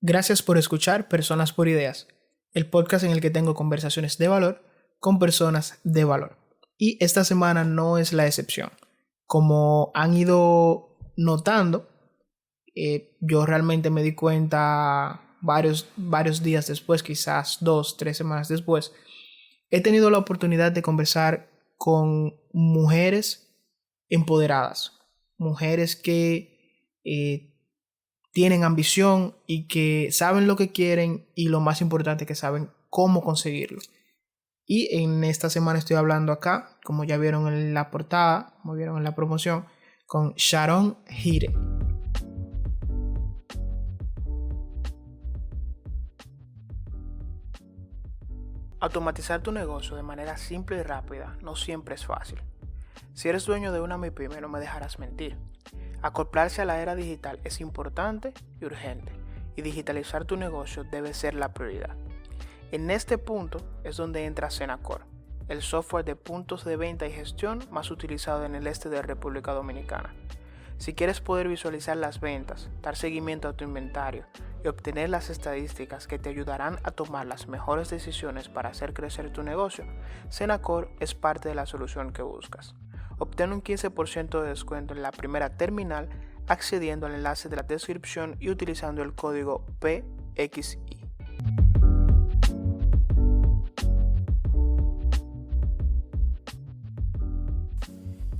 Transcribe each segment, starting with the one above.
Gracias por escuchar Personas por Ideas, el podcast en el que tengo conversaciones de valor con personas de valor. Y esta semana no es la excepción. Como han ido notando, yo realmente me di cuenta varios días después, quizás 2, 3 semanas después, he tenido la oportunidad de conversar con mujeres empoderadas, mujeres que tienen ambición y que saben lo que quieren y lo más importante que saben cómo conseguirlo. Y en esta semana estoy hablando acá, como ya vieron en la portada, como vieron en la promoción, con Sharon Hire. Automatizar tu negocio de manera simple y rápida no siempre es fácil. Si eres dueño de una MIPYME, no me dejarás mentir. Acoplarse a la era digital es importante y urgente, y digitalizar tu negocio debe ser la prioridad. En este punto es donde entra Zenacor, el software de puntos de venta y gestión más utilizado en el este de República Dominicana. Si quieres poder visualizar las ventas, dar seguimiento a tu inventario y obtener las estadísticas que te ayudarán a tomar las mejores decisiones para hacer crecer tu negocio, Zenacor es parte de la solución que buscas. Obtén un 15% de descuento en la primera terminal accediendo al enlace de la descripción y utilizando el código PXI.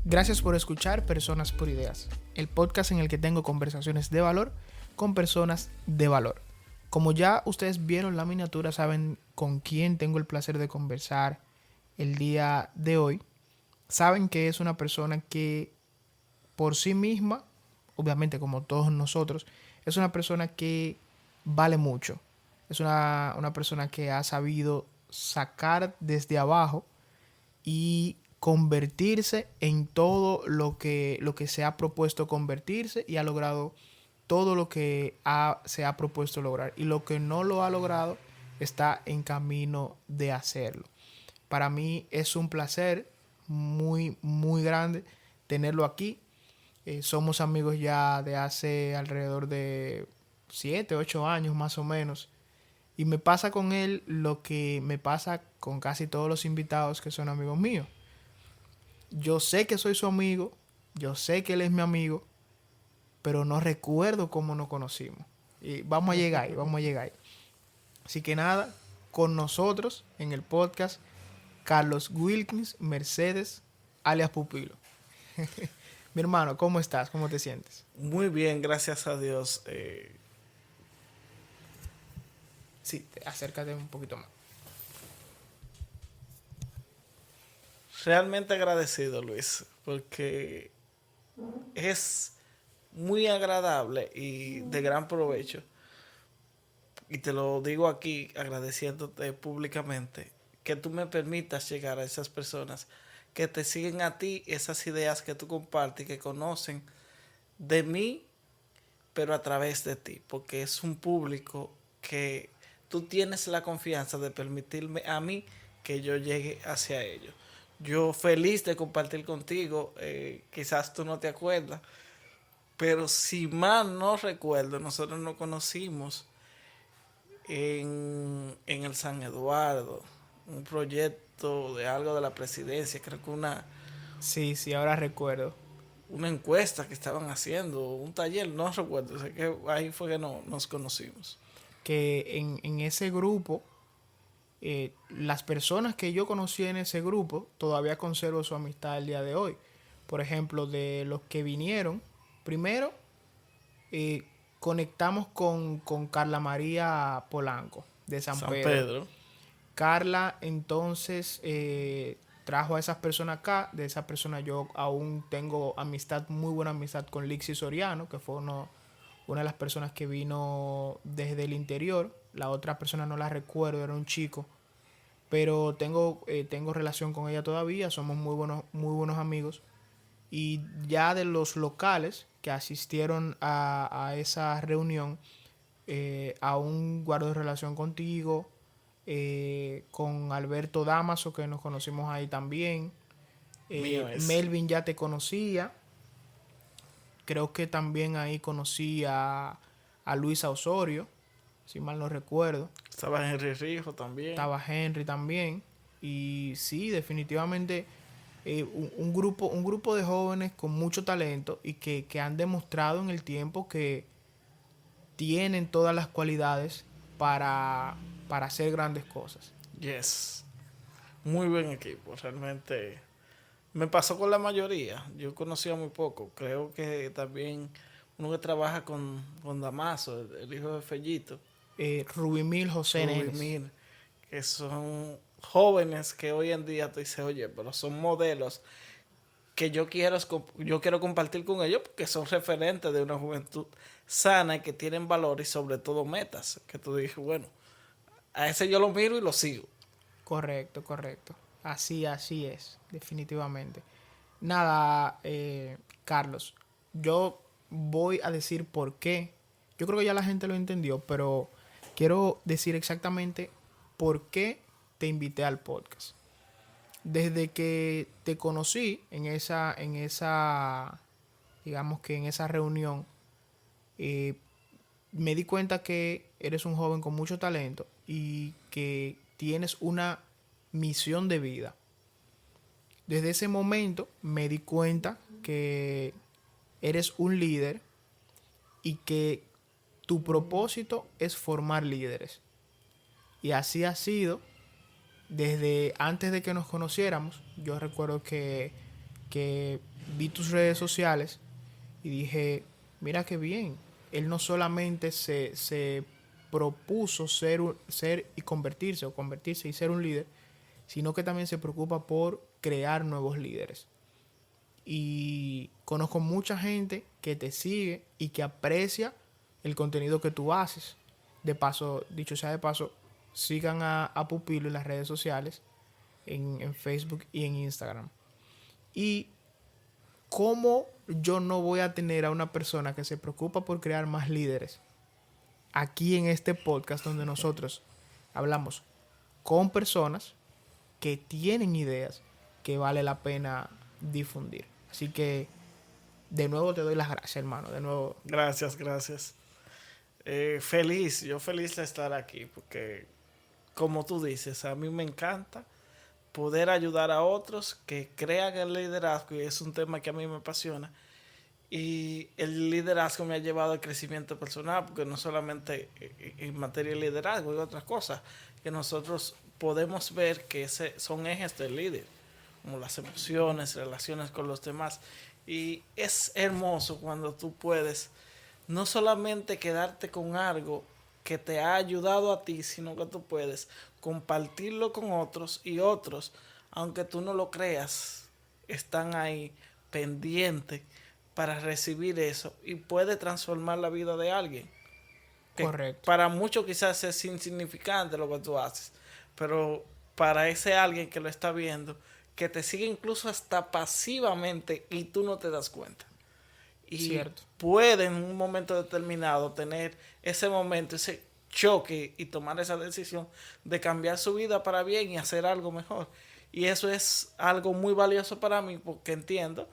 Gracias por escuchar Personas por Ideas, el podcast en el que tengo conversaciones de valor con personas de valor. Como ya ustedes vieron la miniatura, saben con quién tengo el placer de conversar el día de hoy. Saben que es una persona que por sí misma, obviamente como todos nosotros, es una persona que vale mucho. Es una persona que ha sabido sacar desde abajo y convertirse en todo lo que se ha propuesto convertirse y ha logrado todo lo que se ha propuesto lograr. Y lo que no lo ha logrado está en camino de hacerlo. Para mí es un placer muy, muy grande tenerlo aquí. Somos amigos ya de hace alrededor de 7, 8 años más o menos. Y me pasa con él lo que me pasa con casi todos los invitados que son amigos míos. Yo sé que soy su amigo, yo sé que él es mi amigo, pero no recuerdo cómo nos conocimos. Y vamos a llegar ahí, vamos a llegar ahí. Así que nada, con nosotros en el podcast, Carlos Wilkins Mercedes, alias Pupilo. Mi hermano, ¿cómo estás? ¿Cómo te sientes? Muy bien, gracias a Dios. Sí, acércate un poquito más. Realmente agradecido, Luis, porque es muy agradable y de gran provecho. Y te lo digo aquí agradeciéndote públicamente que tú me permitas llegar a esas personas que te siguen a ti, esas ideas que tú compartes y que conocen de mí, pero a través de ti, porque es un público que tú tienes la confianza de permitirme a mí que yo llegue hacia ellos. Yo feliz de compartir contigo, quizás tú no te acuerdas, pero si mal no recuerdo, nosotros nos conocimos en el San Eduardo, un proyecto de algo de la presidencia, creo que Sí, sí, ahora recuerdo una encuesta que estaban haciendo, un taller, no recuerdo, sé que ahí fue que nos conocimos. que en ese grupo, las personas que yo conocí en ese grupo, todavía conservo su amistad el día de hoy. Por ejemplo, de los que vinieron, primero eh, conectamos con Carla María Polanco, de San San Pedro. Pedro. Carla entonces trajo a esas personas acá. De esa persona yo aún tengo amistad, muy buena amistad con Lixi Soriano, que fue una de las personas que vino desde el interior. La otra persona no la recuerdo, era un chico. Pero tengo relación con ella todavía, somos muy buenos amigos. Y ya de los locales que asistieron a esa reunión, aún guardo relación contigo, con Alberto Damaso, que nos conocimos ahí también. Mío es. Melvin ya te conocía. Creo que también ahí conocí a Luisa Osorio. si mal no recuerdo. Estaba Henry Rijo también. Estaba Henry también. Y sí, definitivamente un grupo de jóvenes con mucho talento y que han demostrado en el tiempo que tienen todas las cualidades para hacer grandes cosas. Yes. Muy buen equipo, realmente. Me pasó con la mayoría. Yo conocía muy poco. Creo que también uno que trabaja con Damaso, el hijo de Fellito, Rubimil José Nenes. Rubimir, que son jóvenes que hoy en día tú dices, oye, pero son modelos que yo quiero compartir con ellos porque son referentes de una juventud sana y que tienen valor y sobre todo metas. Que tú dices, bueno, a ese yo lo miro y lo sigo. Correcto, correcto. Así es, definitivamente. Nada, Carlos, yo voy a decir por qué. Yo creo que ya la gente lo entendió, pero quiero decir exactamente por qué te invité al podcast. Desde que te conocí digamos que en esa reunión, eh, me di cuenta que eres un joven con mucho talento y que tienes una misión de vida. Desde ese momento me di cuenta que eres un líder y que tu propósito es formar líderes. Y así ha sido desde antes de que nos conociéramos. Yo recuerdo que vi tus redes sociales y dije, mira qué bien. Él no solamente se propuso ser y convertirse, o convertirse y ser un líder, sino que también se preocupa por crear nuevos líderes. Y conozco mucha gente que te sigue y que aprecia el contenido que tú haces. De paso, dicho sea de paso, sigan a Pupilo en las redes sociales, en Facebook y en Instagram. Y cómo yo no voy a tener a una persona que se preocupa por crear más líderes aquí en este podcast donde nosotros hablamos con personas que tienen ideas que vale la pena difundir. Así que de nuevo te doy las gracias, hermano. De nuevo. Gracias, gracias. Yo feliz de estar aquí porque, como tú dices, a mí me encanta poder ayudar a otros que crean el liderazgo y es un tema que a mí me apasiona. Y el liderazgo me ha llevado al crecimiento personal, porque no solamente en materia de liderazgo, hay otras cosas que nosotros podemos ver que son ejes del líder, como las emociones, relaciones con los demás. Y es hermoso cuando tú puedes no solamente quedarte con algo que te ha ayudado a ti, sino que tú puedes compartirlo con otros y otros, aunque tú no lo creas, están ahí pendientes para recibir eso y puede transformar la vida de alguien. Que Correcto. para muchos quizás es insignificante lo que tú haces, pero para ese alguien que lo está viendo, que te sigue incluso hasta pasivamente y tú no te das cuenta. Y Cierto. puede en un momento determinado tener ese momento, ese choque y tomar esa decisión de cambiar su vida para bien y hacer algo mejor. Y eso es algo muy valioso para mí porque entiendo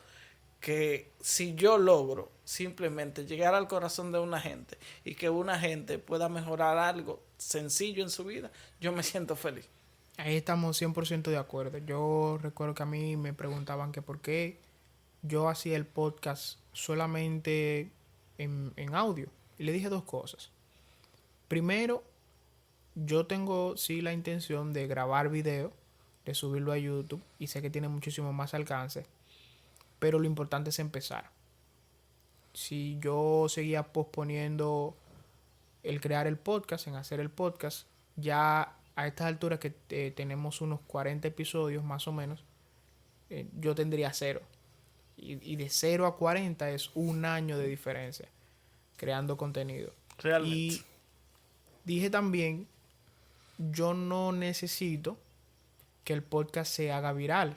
que si yo logro simplemente llegar al corazón de una gente y que una gente pueda mejorar algo sencillo en su vida, yo me siento feliz. Ahí estamos 100% de acuerdo. Yo recuerdo que a mí me preguntaban que por qué yo hacía el podcast solamente en audio. Y le dije dos cosas. Primero, yo tengo sí la intención de grabar video, de subirlo a YouTube y sé que tiene muchísimo más alcance, pero lo importante es empezar. Si yo seguía posponiendo el crear el podcast, en hacer el podcast, ya a estas alturas que tenemos unos 40 episodios más o menos, yo tendría cero. Y de 0 a 40 es un año de diferencia creando contenido. Realmente. Y dije también, yo no necesito que el podcast se haga viral.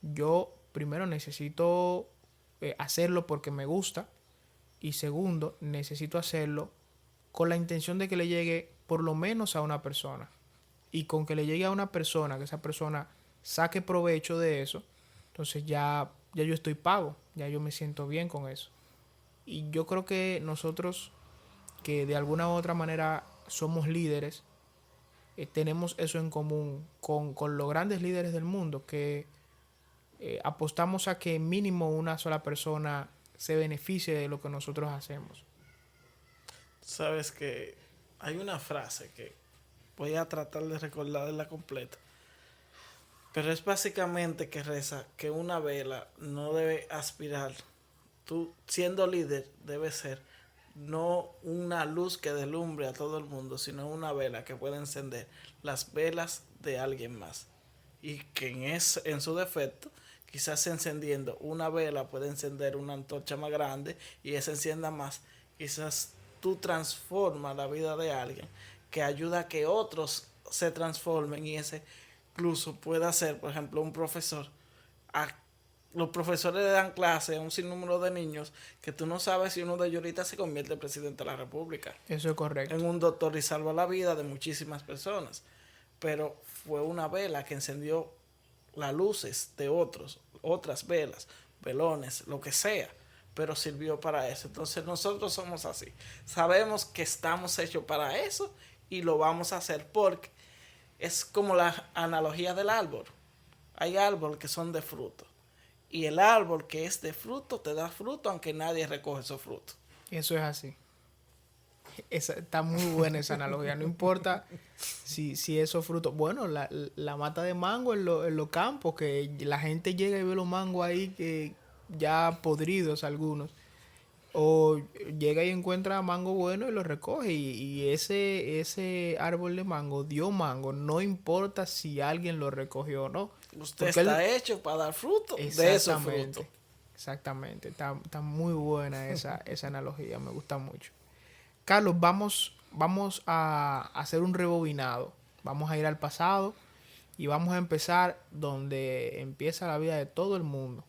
Yo primero necesito hacerlo porque me gusta y segundo, necesito hacerlo con la intención de que le llegue por lo menos a una persona. Y con que le llegue a una persona, que esa persona saque provecho de eso, entonces ya yo estoy pago, ya yo me siento bien con eso. Y yo creo que nosotros que de alguna u otra manera somos líderes, tenemos eso en común con los grandes líderes del mundo, que apostamos a que mínimo una sola persona se beneficie de lo que nosotros hacemos. Sabes que hay una frase que voy a tratar de recordarla completa, pero es básicamente que reza que una vela no debe aspirar. Tú, siendo líder, debe ser no una luz que deslumbre a todo el mundo, sino una vela que pueda encender las velas de alguien más. Y que en su defecto, quizás encendiendo una vela puede encender una antorcha más grande y esa encienda más. Quizás tú transformas la vida de alguien, que ayuda a que otros se transformen y ese incluso pueda ser, por ejemplo, un profesor. A los profesores le dan clase a un sinnúmero de niños que tú no sabes si uno de ellos ahorita se convierte en presidente de la República. Eso es correcto. En un doctor y salva la vida de muchísimas personas. Pero fue una vela que encendió las luces de otras velas, velones, lo que sea, pero sirvió para eso. Entonces nosotros somos así. Sabemos que estamos hechos para eso y lo vamos a hacer porque es como la analogía del árbol. Hay árboles que son de fruto. Y el árbol que es de fruto te da fruto aunque nadie recoge esos frutos. Eso es así. Está muy buena esa analogía. No importa si esos frutos... Bueno, la mata de mango en los campos, que la gente llega y ve los mangos ahí que ya podridos algunos. O llega y encuentra mango bueno y lo recoge. Y ese árbol de mango dio mango. No importa si alguien lo recogió o no. Usted está hecho para dar fruto de esos frutos. Exactamente. Está muy buena esa analogía. Me gusta mucho. Carlos, vamos a hacer un rebobinado. Vamos a ir al pasado y vamos a empezar donde empieza la vida de todo el mundo.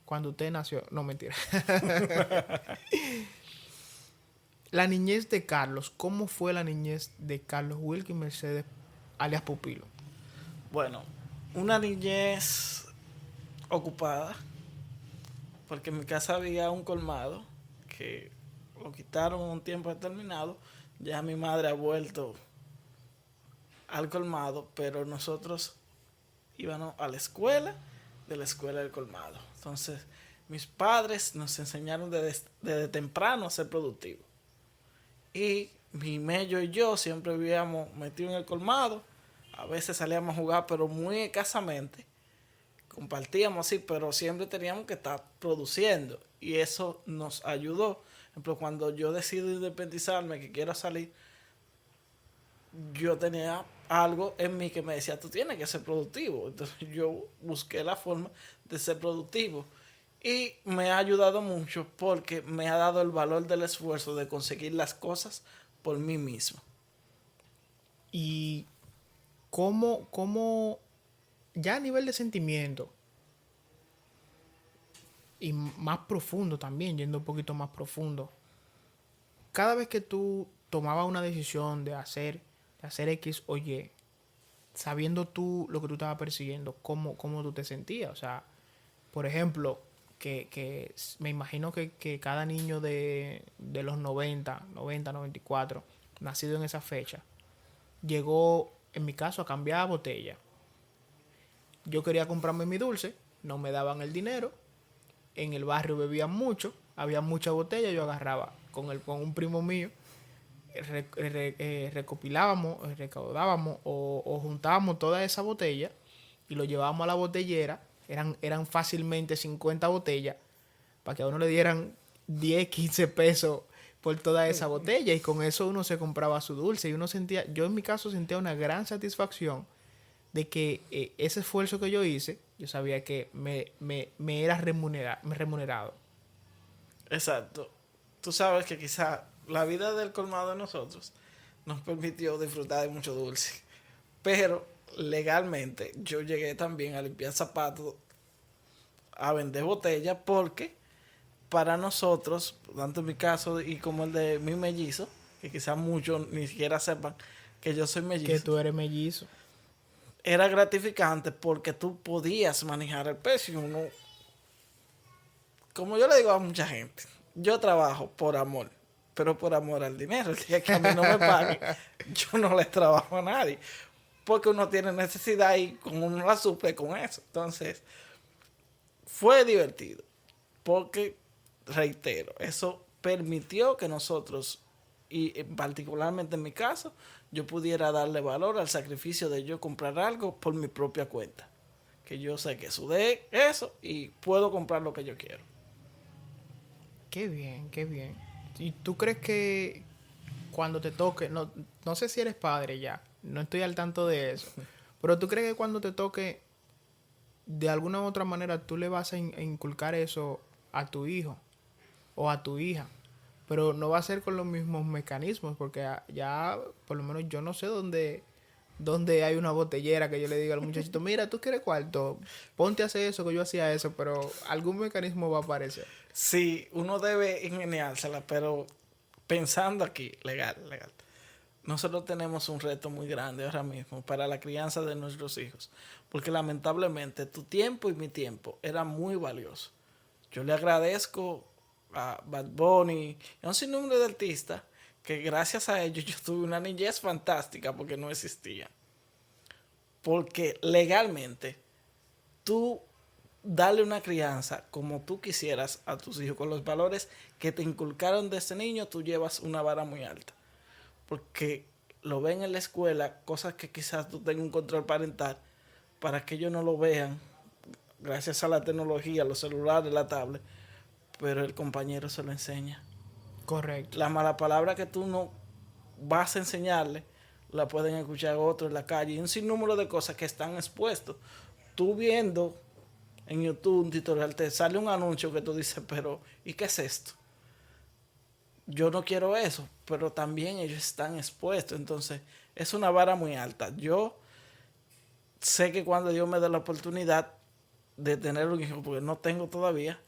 Cuando usted nació. No, mentira. La niñez de Carlos. ¿Cómo fue la niñez de Carlos Wilkin Mercedes, alias Pupilo? Bueno, una niñez ocupada, porque en mi casa había un colmado que lo quitaron un tiempo determinado. Ya mi madre ha vuelto al colmado, pero nosotros íbamos a la escuela, de la escuela del colmado. Entonces, mis padres nos enseñaron desde temprano a ser productivos. Y mi mello y yo siempre vivíamos metidos en el colmado. A veces salíamos a jugar, pero muy escasamente. Compartíamos, sí, pero siempre teníamos que estar produciendo. Y eso nos ayudó. Por ejemplo, cuando yo decido independizarme, que quiero salir, yo tenía algo en mí que me decía, tú tienes que ser productivo. Entonces yo busqué la forma de ser productivo. Y me ha ayudado mucho porque me ha dado el valor del esfuerzo de conseguir las cosas por mí mismo. Y cómo ya a nivel de sentimiento y más profundo también, yendo un poquito más profundo, cada vez que tú tomabas una decisión de hacer X o Y, sabiendo tú lo que tú estabas persiguiendo, cómo tú te sentías. O sea, por ejemplo, que me imagino que cada niño de los 94, nacido en esa fecha, llegó, en mi caso, a cambiar botella. Yo quería comprarme mi dulce, no me daban el dinero, en el barrio bebían mucho, había mucha botella, yo agarraba con un primo mío, recopilábamos, recaudábamos o juntábamos toda esa botella y lo llevábamos a la botellera. Eran fácilmente 50 botellas para que a uno le dieran 10, 15 pesos por toda esa botella, y con eso uno se compraba su dulce y uno sentía, yo en mi caso sentía una gran satisfacción de que ese esfuerzo que yo hice, yo sabía que me era remunerado. Exacto. Tú sabes que quizá la vida del colmado de nosotros nos permitió disfrutar de mucho dulce. Pero legalmente yo llegué también a limpiar zapatos, a vender botellas, porque para nosotros, tanto en mi caso y como el de mi mellizo, que quizás muchos ni siquiera sepan que yo soy mellizo. Que tú eres mellizo. Era gratificante porque tú podías manejar el peso y uno, como yo le digo a mucha gente, yo trabajo por amor, pero por amor al dinero. El día que a mí no me paguen, yo no le trabajo a nadie. Porque uno tiene necesidad y como uno la suple con eso. Entonces, fue divertido. Porque, reitero, eso permitió que nosotros, y particularmente en mi caso, yo pudiera darle valor al sacrificio de yo comprar algo por mi propia cuenta. Que yo sé que sudé eso y puedo comprar lo que yo quiero. Qué bien, qué bien. ¿Y tú crees que cuando te toque, no sé si eres padre ya, no estoy al tanto de eso, pero tú crees que cuando te toque, de alguna u otra manera, tú le vas a inculcar eso a tu hijo o a tu hija? Pero no va a ser con los mismos mecanismos, porque ya, por lo menos yo no sé dónde hay una botellera que yo le diga al muchachito, mira, tú quieres cuarto, ponte a hacer eso, que yo hacía eso, pero algún mecanismo va a aparecer. Sí, uno debe ingeniársela, pero pensando aquí, legal. Nosotros tenemos un reto muy grande ahora mismo para la crianza de nuestros hijos, porque lamentablemente tu tiempo y mi tiempo era muy valioso. Yo le agradezco a Bad Bunny y a un sinnúmero de artistas que gracias a ellos yo tuve una niñez fantástica porque no existía. Porque legalmente tú darle una crianza como tú quisieras a tus hijos, con los valores que te inculcaron desde niño, tú llevas una vara muy alta. Porque lo ven en la escuela, cosas que quizás tú tengas un control parental, para que ellos no lo vean, gracias a la tecnología, los celulares, la tablet, pero el compañero se lo enseña. Correcto. La mala palabra que tú no vas a enseñarle, la pueden escuchar otros en la calle, y un sinnúmero de cosas que están expuestos. Tú viendo en YouTube un tutorial, te sale un anuncio que tú dices, pero ¿y qué es esto? Yo no quiero eso, pero también ellos están expuestos, entonces es una vara muy alta. Yo sé que cuando Dios me dé la oportunidad de tener un hijo, porque no tengo todavía,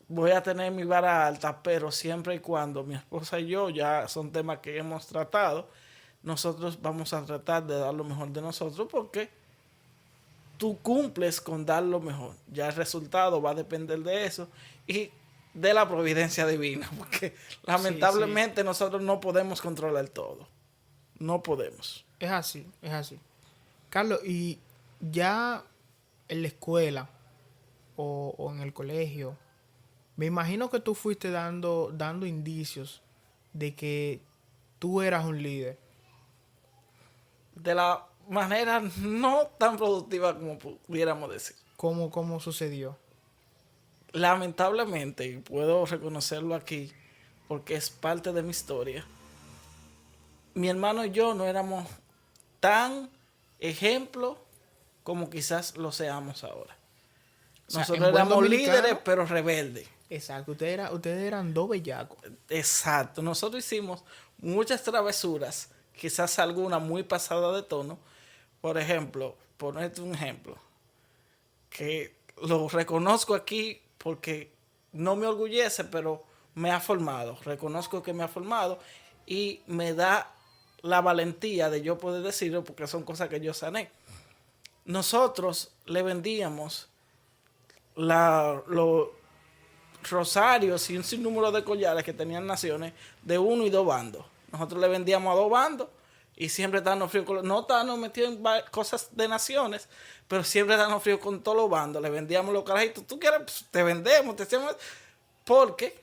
voy a tener mi vara alta, pero siempre y cuando mi esposa y yo, ya son temas que hemos tratado, nosotros vamos a tratar de dar lo mejor de nosotros, porque tú cumples con dar lo mejor. Ya el resultado va a depender de eso y de la providencia divina, porque lamentablemente Sí. nosotros no podemos controlar todo. No podemos. Es así, es así. Carlos, y ya en la escuela o en el colegio, me imagino que tú fuiste dando indicios de que tú eras un líder. De la manera no tan productiva como pudiéramos decir. ¿Cómo sucedió? Lamentablemente, y puedo reconocerlo aquí, porque es parte de mi historia, mi hermano y yo no éramos tan ejemplo como quizás lo seamos ahora. O sea, Nosotros en buen éramos dominicano, líderes, pero rebeldes. exacto, ustedes eran dos bellacos. Exacto. Nosotros hicimos muchas travesuras, quizás alguna muy pasada de tono. Por ejemplo, ponerte un ejemplo, que lo reconozco aquí porque no me orgullece, pero me ha formado. Reconozco que me ha formado y me da la valentía de yo poder decirlo porque son cosas que yo sané. Nosotros le vendíamos los rosarios y un sinnúmero de collares que tenían naciones de uno y dos bandos. Nosotros le vendíamos a dos bandos y siempre estábamos frío con no estábamos metidos en cosas de naciones, pero siempre estábamos frío con todos los bandos. Le vendíamos los carajitos. Tú quieres, pues, te vendemos, te hacemos. Porque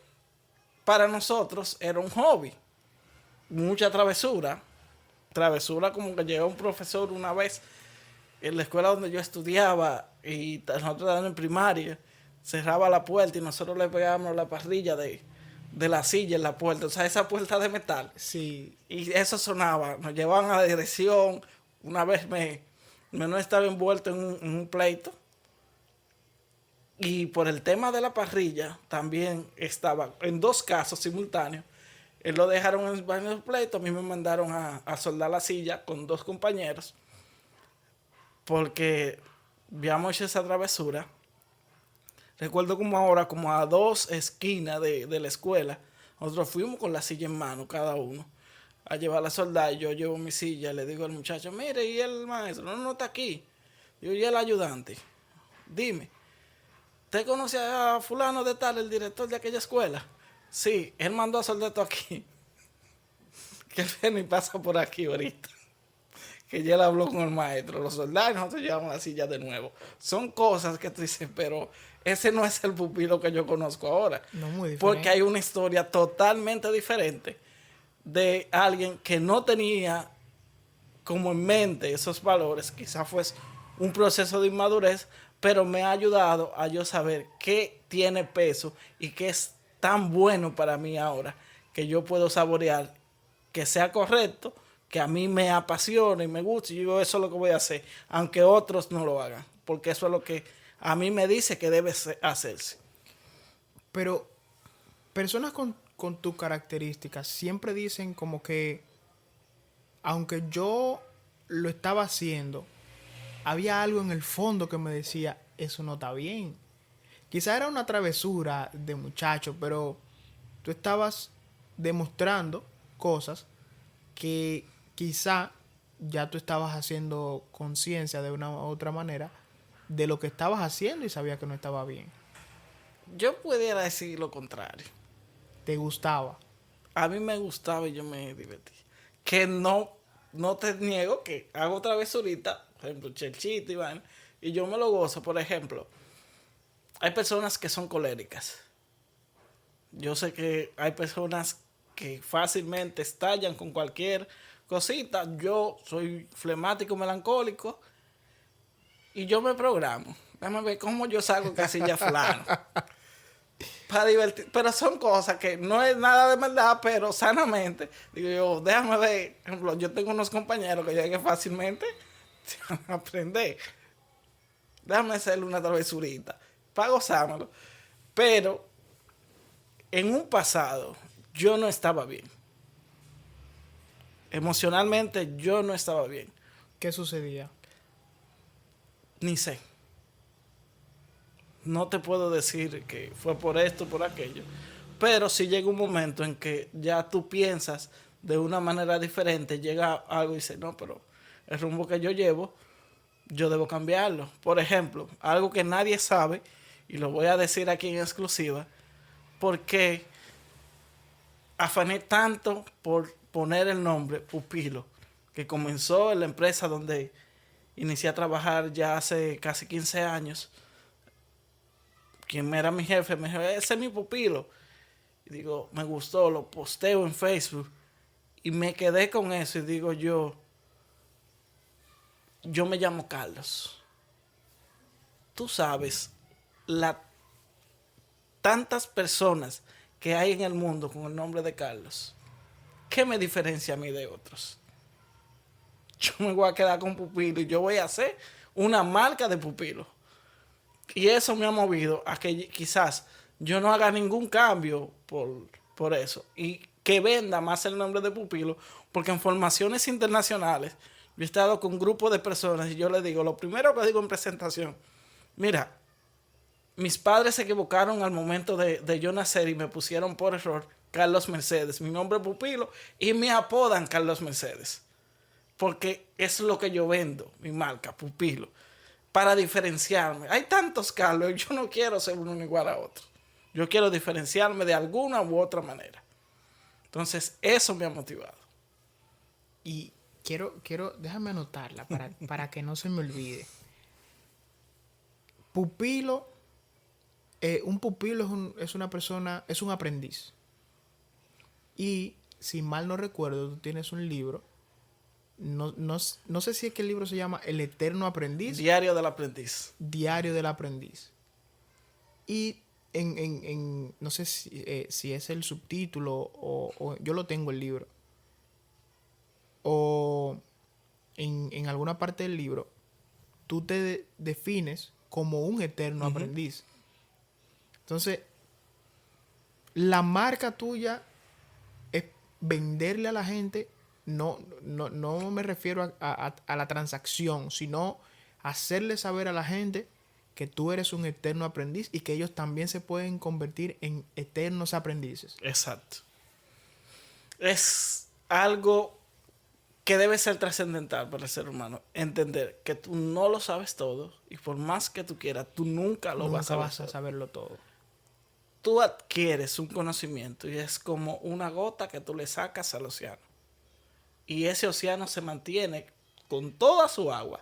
para nosotros era un hobby. Mucha travesura. Travesura como que llegó un profesor una vez en la escuela donde yo estudiaba y nosotros estábamos en primaria, cerraba la puerta y nosotros le pegábamos la parrilla de la silla en la puerta, o sea, esa puerta de metal. Sí, Y eso sonaba, nos llevaban a la dirección. Una vez no estaba envuelto en un pleito. Y por el tema de la parrilla, también estaba en dos casos simultáneos. Él lo dejaron en varios pleitos, a mí me mandaron a soldar la silla con dos compañeros. Porque habíamos hecho esa travesura. Recuerdo como ahora, como a dos esquinas de la escuela, nosotros fuimos con la silla en mano, cada uno, a llevar a soldar. Yo llevo mi silla, le digo al muchacho, mire, ¿y el maestro? No está aquí. Yo, ¿y el ayudante? Dime, ¿usted conoce a fulano de tal, el director de aquella escuela? Sí, él mandó a soldato aquí. Que él viene y pasa por aquí ahorita. Que ya él habló con el maestro. Los soldados, nosotros llevamos la silla de nuevo. Son cosas que tú dices, pero ese no es el pupilo que yo conozco ahora. No muy Porque diferente. hay una historia totalmente diferente de alguien que no tenía como en mente esos valores. Quizás fue un proceso de inmadurez, pero me ha ayudado a yo saber qué tiene peso y qué es tan bueno para mí ahora que yo puedo saborear, que sea correcto, que a mí me apasiona y me gusta, y yo digo, eso es lo que voy a hacer, aunque otros no lo hagan, porque eso es lo que a mí me dice que debe hacerse. Pero personas con tus características siempre dicen como que, aunque yo lo estaba haciendo, había algo en el fondo que me decía, eso no está bien. Quizá era una travesura de muchacho, pero tú estabas demostrando cosas que quizá ya tú estabas haciendo conciencia de una u otra manera de lo que estabas haciendo y sabía que no estaba bien. Yo pudiera decir lo contrario. Te gustaba. A mí me gustaba y yo me divertí. Que no te niego que hago travesurita, por ejemplo, chelchito y vaina, y yo me lo gozo. Por ejemplo, hay personas que son coléricas. Yo sé que hay personas que fácilmente estallan con cualquier cosita. Yo soy flemático, melancólico, y yo me programo. Déjame ver cómo yo salgo casilla fulano. Para divertir, pero son cosas que no es nada de maldad, pero sanamente, digo yo, déjame ver, por ejemplo, yo tengo unos compañeros que llegué fácilmente se van a aprender. Déjame hacerle una travesurita, para gozármelo. Pero en un pasado yo no estaba bien. Emocionalmente yo no estaba bien. ¿Qué sucedía? Ni sé. No te puedo decir que fue por esto, por aquello. Pero si llega un momento en que ya tú piensas de una manera diferente, llega algo y dices, no, pero el rumbo que yo llevo, yo debo cambiarlo. Por ejemplo, algo que nadie sabe, y lo voy a decir aquí en exclusiva, porque afané tanto por poner el nombre Pupilo, que comenzó en la empresa donde inicié a trabajar ya hace casi 15 años. Quien era mi jefe me dijo, ese es mi pupilo. Y digo, me gustó, lo posteo en Facebook. Y me quedé con eso y digo yo me llamo Carlos. Tú sabes, tantas personas que hay en el mundo con el nombre de Carlos. ¿Qué me diferencia a mí de otros? Yo me voy a quedar con Pupilo y yo voy a hacer una marca de Pupilo. Y eso me ha movido a que quizás yo no haga ningún cambio por eso. Y que venda más el nombre de Pupilo. Porque en formaciones internacionales yo he estado con grupos de personas y yo les digo, lo primero que digo en presentación, mira, mis padres se equivocaron al momento de yo nacer y me pusieron por error Carlos Mercedes. Mi nombre es Pupilo y me apodan Carlos Mercedes. Porque es lo que yo vendo, mi marca, Pupilo. Para diferenciarme. Hay tantos Carlos, yo no quiero ser uno igual a otro. Yo quiero diferenciarme de alguna u otra manera. Entonces, eso me ha motivado. Y déjame anotarla para que no se me olvide. Pupilo, un pupilo es una persona, es un aprendiz. Y si mal no recuerdo, tú tienes un libro. No sé si es que el libro se llama El Eterno Aprendiz. Diario del Aprendiz. Diario del Aprendiz. Y no sé si es el subtítulo o yo lo tengo el libro. O en alguna parte del libro, tú te defines como un eterno aprendiz. Entonces, la marca tuya es venderle a la gente. No me refiero a la transacción, sino hacerle saber a la gente que tú eres un eterno aprendiz y que ellos también se pueden convertir en eternos aprendices. Exacto. Es algo que debe ser trascendental para el ser humano. Entender que tú no lo sabes todo y por más que tú quieras, tú nunca vas a saberlo todo. tú adquieres un conocimiento y es como una gota que tú le sacas al océano. Y ese océano se mantiene con toda su agua.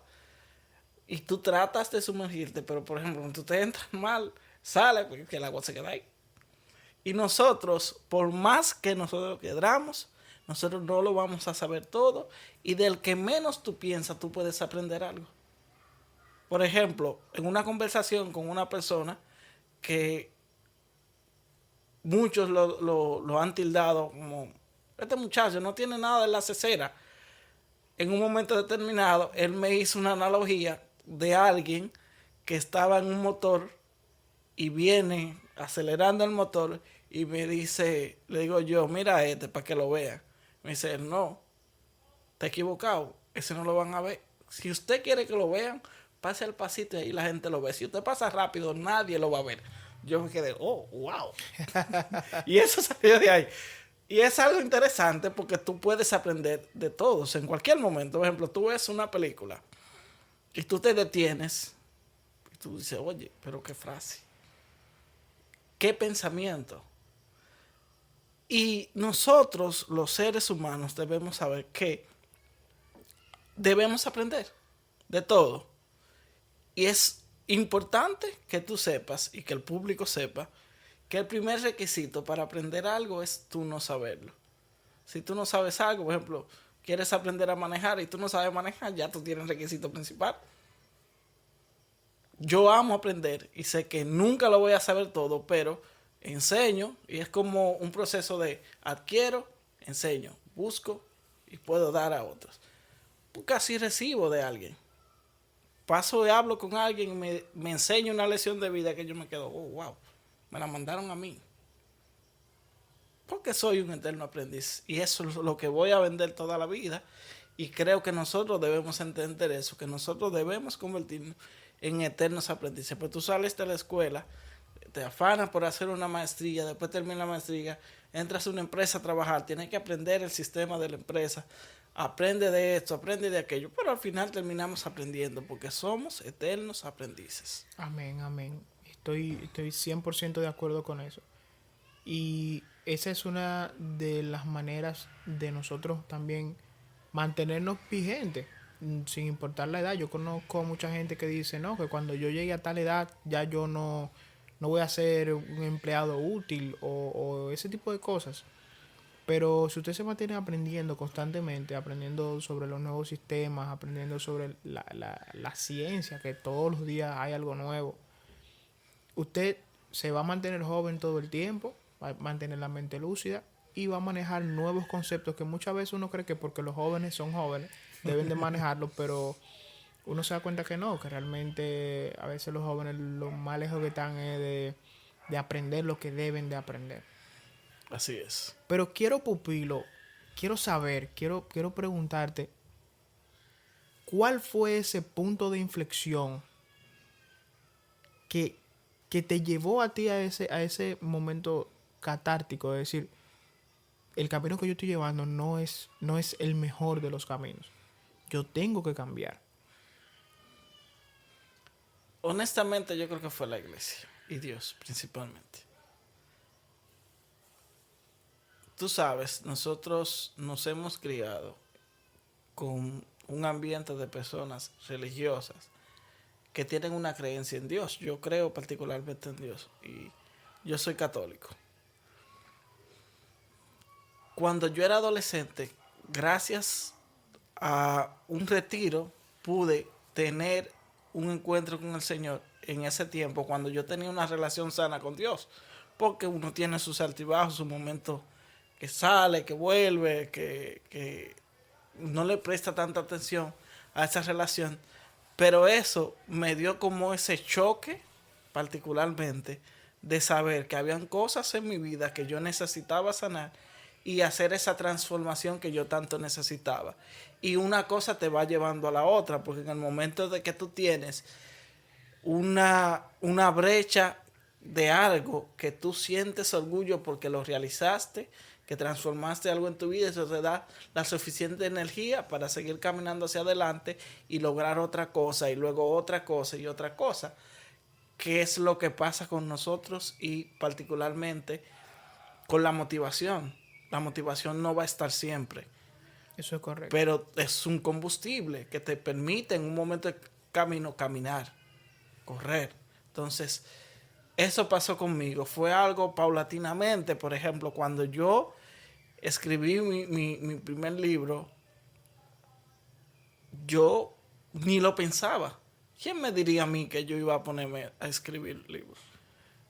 Y tú tratas de sumergirte, pero por ejemplo, cuando tú te entras mal, sale porque el agua se queda ahí. Y nosotros, por más que nosotros queramos, nosotros no lo vamos a saber todo. Y del que menos tú piensas, tú puedes aprender algo. Por ejemplo, en una conversación con una persona que muchos lo han tildado como, este muchacho no tiene nada en la cesera. En un momento determinado, él me hizo una analogía de alguien que estaba en un motor y viene acelerando el motor y me dice, le digo yo, mira para que lo vean. Me dice, no, está equivocado, ese no lo van a ver. Si usted quiere que lo vean, pase al pasito y ahí la gente lo ve. Si usted pasa rápido, nadie lo va a ver. Yo me quedé, oh, wow. Y eso salió de ahí. Y es algo interesante porque tú puedes aprender de todos en cualquier momento. Por ejemplo, tú ves una película y tú te detienes y tú dices, oye, pero qué frase, qué pensamiento. Y nosotros, los seres humanos, debemos saber que debemos aprender de todo. Y es importante que tú sepas y que el público sepa que el primer requisito para aprender algo es tú no saberlo. Si tú no sabes algo, por ejemplo, quieres aprender a manejar y tú no sabes manejar, ya tú tienes el requisito principal. Yo amo aprender y sé que nunca lo voy a saber todo, pero enseño y es como un proceso de adquiero, enseño, busco y puedo dar a otros. Porque así recibo de alguien. Paso y hablo con alguien y me enseña una lección de vida que yo me quedo, oh, wow, me la mandaron a mí. Porque soy un eterno aprendiz y eso es lo que voy a vender toda la vida. Y creo que nosotros debemos entender eso, que nosotros debemos convertirnos en eternos aprendices. Pues tú sales de la escuela, te afanas por hacer una maestría, después terminas la maestría, entras a una empresa a trabajar, tienes que aprender el sistema de la empresa, aprende de esto, aprende de aquello, pero al final terminamos aprendiendo porque somos eternos aprendices. Amén, amén. Estoy 100% de acuerdo con eso. Y esa es una de las maneras de nosotros también mantenernos vigentes, sin importar la edad. Yo conozco mucha gente que dice, no, que cuando yo llegue a tal edad ya yo no voy a ser un empleado útil o ese tipo de cosas. Pero si usted se mantiene aprendiendo constantemente, aprendiendo sobre los nuevos sistemas, aprendiendo sobre la ciencia, que todos los días hay algo nuevo, usted se va a mantener joven todo el tiempo, va a mantener la mente lúcida y va a manejar nuevos conceptos que muchas veces uno cree que porque los jóvenes son jóvenes deben de manejarlos, pero uno se da cuenta que no, que realmente a veces los jóvenes lo más lejos que están es de aprender lo que deben de aprender. Así es. Pero quiero, Pupilo, quiero saber, quiero preguntarte, ¿cuál fue ese punto de inflexión que te llevó a ti a ese momento catártico de decir, el camino que yo estoy llevando no es el mejor de los caminos? Yo tengo que cambiar. Honestamente, yo creo que fue la iglesia y Dios principalmente. Tú sabes, nosotros nos hemos criado con un ambiente de personas religiosas que tienen una creencia en Dios. Yo creo particularmente en Dios y yo soy católico. Cuando yo era adolescente, gracias a un retiro, pude tener un encuentro con el Señor en ese tiempo, cuando yo tenía una relación sana con Dios. Porque uno tiene sus altibajos, sus momentos que sale, que vuelve, que no le presta tanta atención a esa relación. Pero eso me dio como ese choque, particularmente, de saber que habían cosas en mi vida que yo necesitaba sanar y hacer esa transformación que yo tanto necesitaba. Y una cosa te va llevando a la otra, porque en el momento de que tú tienes una brecha de algo que tú sientes orgullo porque lo realizaste, que transformaste algo en tu vida, eso te da la suficiente energía para seguir caminando hacia adelante y lograr otra cosa y luego otra cosa y otra cosa. qué es lo que pasa con nosotros y particularmente con la motivación. La motivación no va a estar siempre. Eso es correcto. Pero es un combustible que te permite en un momento de camino caminar, correr. Entonces, eso pasó conmigo. Fue algo paulatinamente. Por ejemplo, cuando yo escribí mi primer libro, yo ni lo pensaba. ¿Quién me diría a mí que yo iba a ponerme a escribir libros?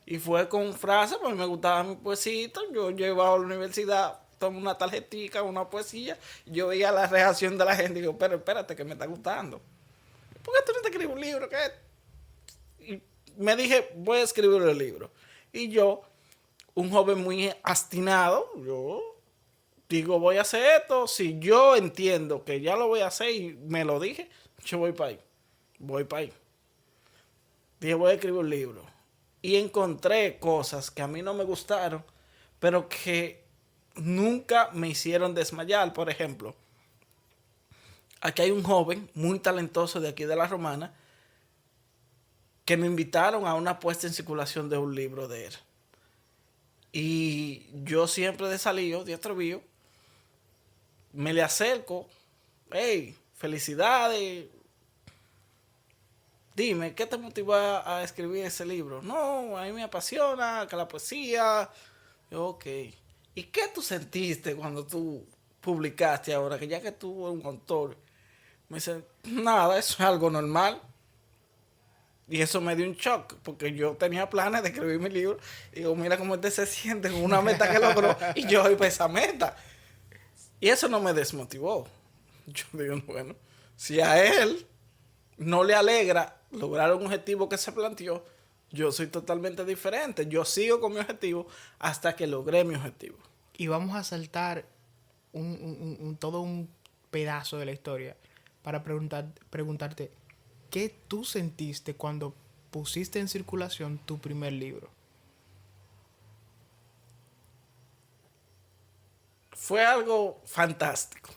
Y fue con frases, pues me gustaba mi poesía. Yo llevaba a la universidad, tomo una tarjetita, una poesía. Yo veía la reacción de la gente y digo, pero espérate, que me está gustando. ¿Por qué tú no te escribes un libro? ¿Qué? Y me dije, voy a escribir el libro. Y yo, un joven muy obstinado, yo digo, voy a hacer esto. Si yo entiendo que ya lo voy a hacer y me lo dije, yo voy para ahí. Voy para ahí. Dije, voy a escribir un libro. Y encontré cosas que a mí no me gustaron, pero que nunca me hicieron desmayar. Por ejemplo, aquí hay un joven muy talentoso de aquí de La Romana que me invitaron a una puesta en circulación de un libro de él. Y yo siempre de salido, de atrevido, me le acerco. Hey, felicidades. Dime, ¿qué te motivó a escribir ese libro? No, a mí me apasiona, que la poesía. Yo, ok. ¿Y qué tú sentiste cuando tú publicaste ahora? Que ya que tú eres un autor. Me dice, nada, eso es algo normal. Y eso me dio un shock, porque yo tenía planes de escribir mi libro. Y digo, mira cómo este se siente con una meta que logró y yo voy para esa meta. Y eso no me desmotivó. Yo digo, bueno, si a él no le alegra lograr un objetivo que se planteó, yo soy totalmente diferente. Yo sigo con mi objetivo hasta que logré mi objetivo. Y vamos a saltar todo un pedazo de la historia para preguntarte, ¿qué tú sentiste cuando pusiste en circulación tu primer libro? Fue algo fantástico.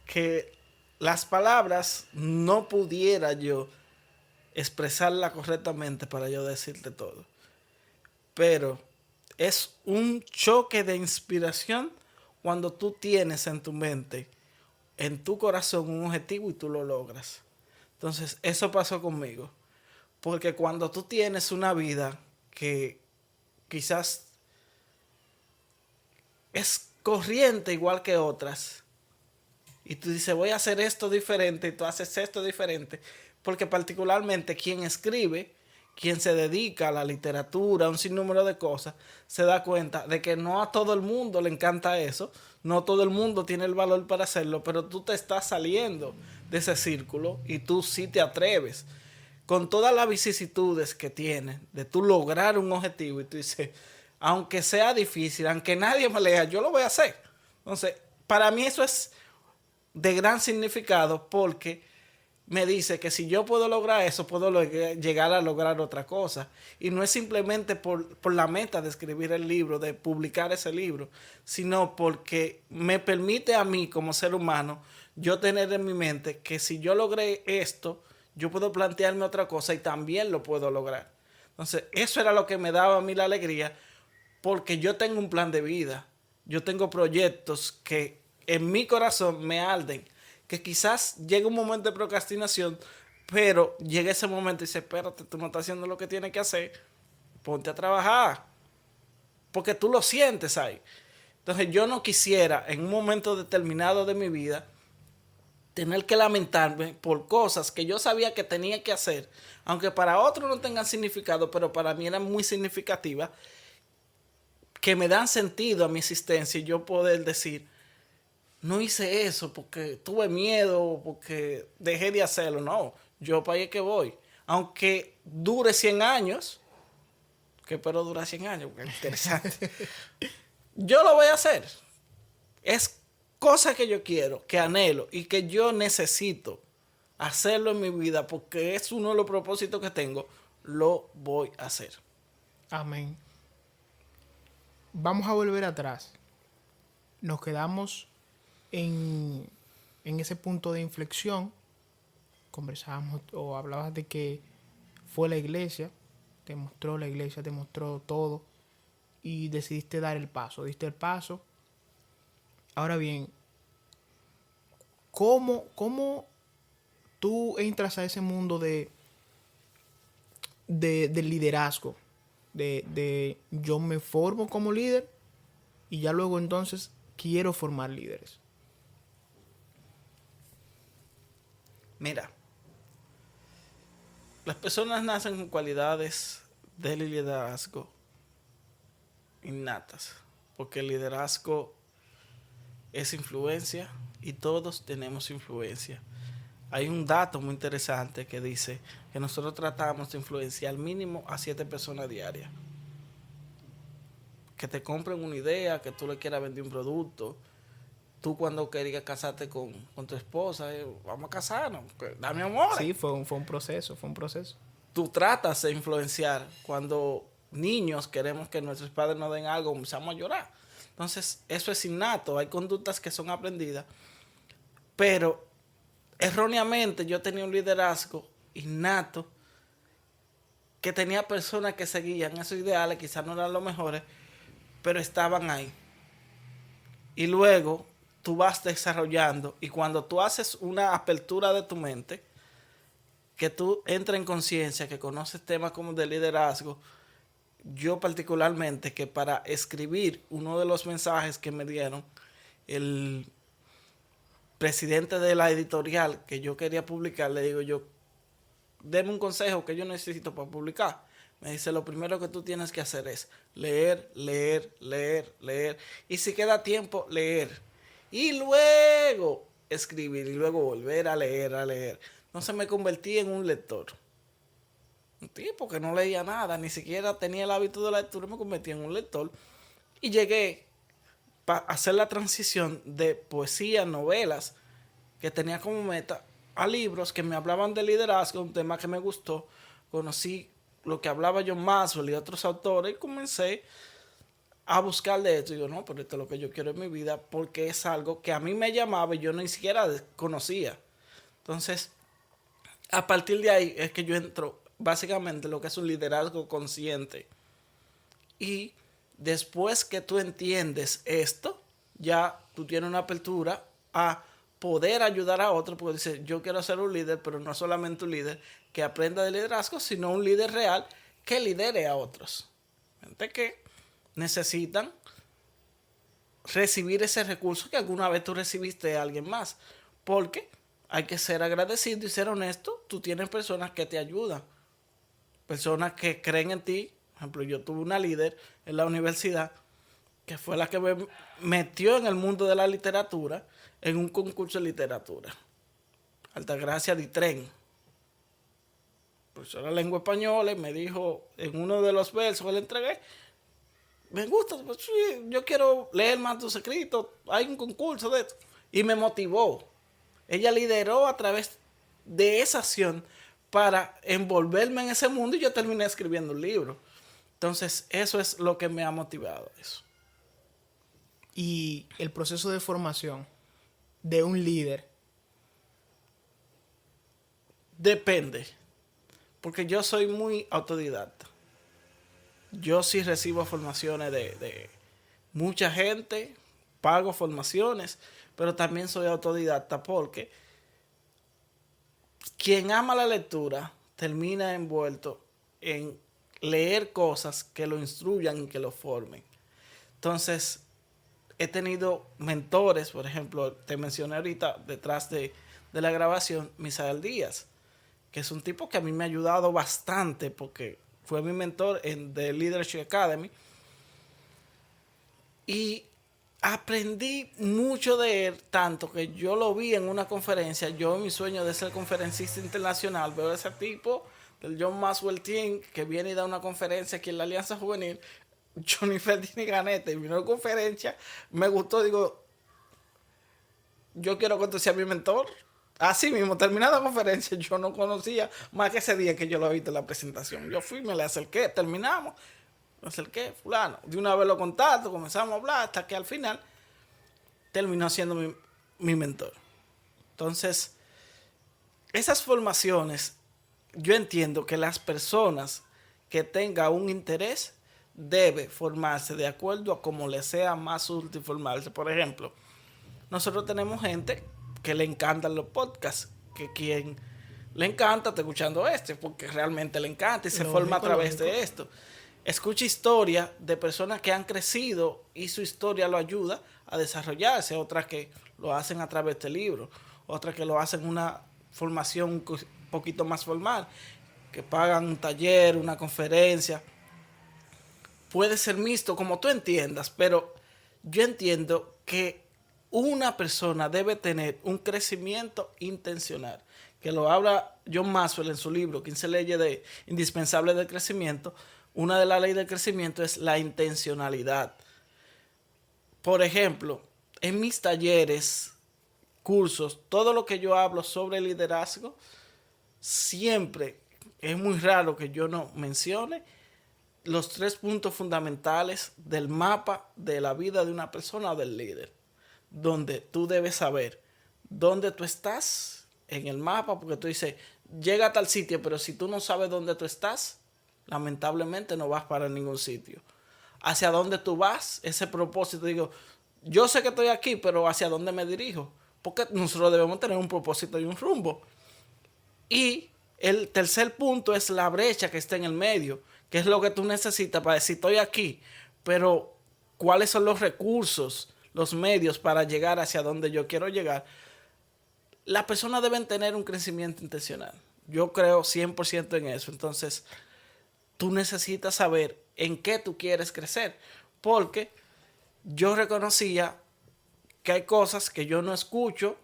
Que las palabras no pudiera yo expresarla correctamente para yo decirte todo. Pero es un choque de inspiración cuando tú tienes en tu mente, en tu corazón, un objetivo y tú lo logras. Entonces, eso pasó conmigo. Porque cuando tú tienes una vida que quizás es corriente igual que otras, y tú dices, voy a hacer esto diferente, y tú haces esto diferente, porque particularmente quien escribe, quien se dedica a la literatura, a un sinnúmero de cosas, se da cuenta de que no a todo el mundo le encanta eso, no todo el mundo tiene el valor para hacerlo, pero tú te estás saliendo de ese círculo y tú sí te atreves. Con todas las vicisitudes que tienes, de tú lograr un objetivo, y tú dices, aunque sea difícil, aunque nadie me lea, yo lo voy a hacer. Entonces, para mí eso es de gran significado, porque me dice que si yo puedo lograr eso, puedo llegar a lograr otra cosa. Y no es simplemente por la meta de escribir el libro, de publicar ese libro, sino porque me permite a mí como ser humano, yo tener en mi mente que si yo logré esto, yo puedo plantearme otra cosa y también lo puedo lograr. Entonces, eso era lo que me daba a mí la alegría, porque yo tengo un plan de vida, yo tengo proyectos que en mi corazón me arden, que quizás llegue un momento de procrastinación, pero llega ese momento y dice, espérate, tú no estás haciendo lo que tienes que hacer, ponte a trabajar, porque tú lo sientes ahí. Entonces yo no quisiera en un momento determinado de mi vida tener que lamentarme por cosas que yo sabía que tenía que hacer, aunque para otros no tengan significado, pero para mí eran muy significativas, que me dan sentido a mi existencia, y yo poder decir, no hice eso porque tuve miedo, porque dejé de hacerlo. No, yo para allá que voy. Aunque dure 100 años, que espero durar 100 años, porque es interesante. Yo lo voy a hacer. Es cosa que yo quiero, que anhelo y que yo necesito hacerlo en mi vida, porque es uno de los propósitos que tengo. Lo voy a hacer. Amén. Vamos a volver atrás. Nos quedamos en ese punto de inflexión. Conversábamos o hablabas de que fue la iglesia, te mostró todo y decidiste dar el paso, diste el paso. Ahora bien, ¿cómo tú entras a ese mundo del liderazgo? De yo me formo como líder y ya luego entonces quiero formar líderes. Mira, las personas nacen con cualidades de liderazgo innatas, porque el liderazgo es influencia y todos tenemos influencia. Hay un dato muy interesante que dice que nosotros tratamos de influenciar mínimo a 7 personas diarias. Que te compren una idea, que tú le quieras vender un producto. Tú cuando querías casarte con tu esposa, vamos a casarnos, dame amor. Sí, fue un proceso. Tú tratas de influenciar cuando niños queremos que nuestros padres nos den algo, empezamos a llorar. Entonces, eso es innato, hay conductas que son aprendidas, pero erróneamente yo tenía un liderazgo innato que tenía personas que seguían esos ideales, quizás no eran los mejores, pero estaban ahí. Y luego tú vas desarrollando, y cuando tú haces una apertura de tu mente, que tú entres en conciencia, que conoces temas como de liderazgo, yo particularmente, que para escribir uno de los mensajes que me dieron, el presidente de la editorial que yo quería publicar, le digo yo, deme un consejo que yo necesito para publicar. Me dice, lo primero que tú tienes que hacer es leer. Y si queda tiempo, leer. Y luego escribir y luego volver a leer. Entonces me convertí en un lector. Un tipo que no leía nada, ni siquiera tenía el hábito de la lectura, me convertí en un lector. Y llegué a hacer la transición de poesía, novelas, que tenía como meta, a libros que me hablaban de liderazgo, un tema que me gustó. Conocí lo que hablaba John Maxwell y otros autores y comencé a buscar de esto. Y digo, no, pero esto es lo que yo quiero en mi vida, porque es algo que a mí me llamaba y yo ni siquiera conocía. Entonces, a partir de ahí es que yo entro básicamente en lo que es un liderazgo consciente. Y después que tú entiendes esto, ya tú tienes una apertura a poder ayudar a otros, porque dice, yo quiero ser un líder, pero no solamente un líder que aprenda de liderazgo, sino un líder real que lidere a otros. Gente que necesitan recibir ese recurso que alguna vez tú recibiste de alguien más, porque hay que ser agradecido y ser honesto. Tú tienes personas que te ayudan, personas que creen en ti. Por ejemplo, yo tuve una líder en la universidad que fue la que me metió en el mundo de la literatura en un concurso de literatura. Altagracia Ditren, profesora de lengua española, y me dijo en uno de los versos que le entregué, me gusta, pues, sí, yo quiero leer más tus escritos, hay un concurso de esto. Y me motivó. Ella lideró a través de esa acción para envolverme en ese mundo y yo terminé escribiendo un libro. Entonces, eso es lo que me ha motivado eso. Y el proceso de formación de un líder. Depende, porque yo soy muy autodidacta. Yo sí recibo formaciones de mucha gente, pago formaciones, pero también soy autodidacta porque quien ama la lectura termina envuelto en leer cosas que lo instruyan y que lo formen. Entonces, he tenido mentores, por ejemplo, te mencioné ahorita detrás de la grabación, Misael Díaz, que es un tipo que a mí me ha ayudado bastante porque fue mi mentor en The Leadership Academy. Y aprendí mucho de él, tanto que yo lo vi en una conferencia. Yo, en mi sueño de ser conferencista internacional, veo a ese tipo del John Maxwell Team que viene y da una conferencia aquí en la Alianza Juvenil. Johnny Ferdinand Ganete, y vino a la conferencia, me gustó, digo, yo quiero que tú seas mi mentor. Así mismo, terminada la conferencia, yo no conocía más que ese día que yo lo he visto en la presentación. Yo fui, me le acerqué, terminamos, me acerqué, fulano, de una vez lo contacto, comenzamos a hablar, hasta que al final terminó siendo mi mentor. Entonces, esas formaciones yo entiendo que las personas que tengan un interés debe formarse de acuerdo a cómo le sea más útil formarse. Por ejemplo, nosotros tenemos gente que le encantan los podcasts, que quien le encanta está escuchando porque realmente le encanta y se forma a través de esto. Escucha historias de personas que han crecido y su historia lo ayuda a desarrollarse, otras que lo hacen a través de libros, otras que lo hacen una formación un poquito más formal, que pagan un taller, una conferencia. Puede ser mixto como tú entiendas, pero yo entiendo que una persona debe tener un crecimiento intencional, que lo habla John Maxwell en su libro 15 leyes indispensables del crecimiento. Una de las leyes del crecimiento es la intencionalidad. Por ejemplo, en mis talleres, cursos, todo lo que yo hablo sobre liderazgo, siempre es muy raro que yo no mencione los 3 puntos fundamentales del mapa de la vida de una persona o del líder, donde tú debes saber dónde tú estás en el mapa, porque tú dices, llega a tal sitio, pero si tú no sabes dónde tú estás, lamentablemente no vas para ningún sitio. Hacia dónde tú vas, ese propósito, digo, yo sé que estoy aquí, pero hacia dónde me dirijo, porque nosotros debemos tener un propósito y un rumbo. Y el tercer punto es la brecha que está en el medio, que es lo que tú necesitas para decir estoy aquí, pero cuáles son los recursos, los medios para llegar hacia donde yo quiero llegar. Las personas deben tener un crecimiento intencional. Yo creo 100% en eso. Entonces, tú necesitas saber en qué tú quieres crecer, porque yo reconocía que hay cosas que yo no escucho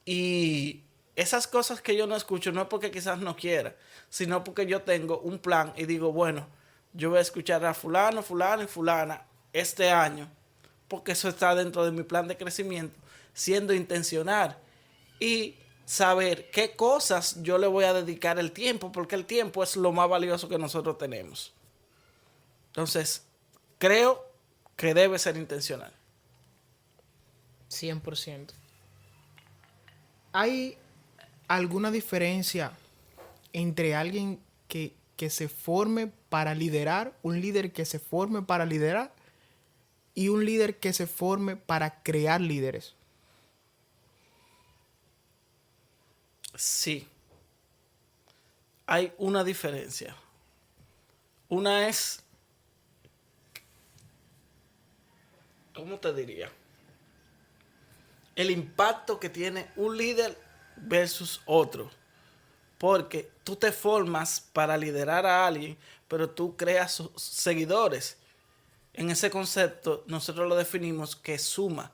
y esas cosas que yo no escucho no es porque quizás no quiera, sino porque yo tengo un plan y digo, bueno, yo voy a escuchar a fulano, fulano y fulana este año, porque eso está dentro de mi plan de crecimiento, siendo intencional y saber qué cosas yo le voy a dedicar el tiempo, porque el tiempo es lo más valioso que nosotros tenemos. Entonces, creo que debe ser intencional. 100%. ¿Hay alguna diferencia entre alguien que se forme para liderar, un líder que se forme para liderar y un líder que se forme para crear líderes? Sí, hay una diferencia. Una es, ¿cómo te diría? El impacto que tiene un líder versus otro. Porque tú te formas para liderar a alguien, pero tú creas seguidores. En ese concepto nosotros lo definimos que suma,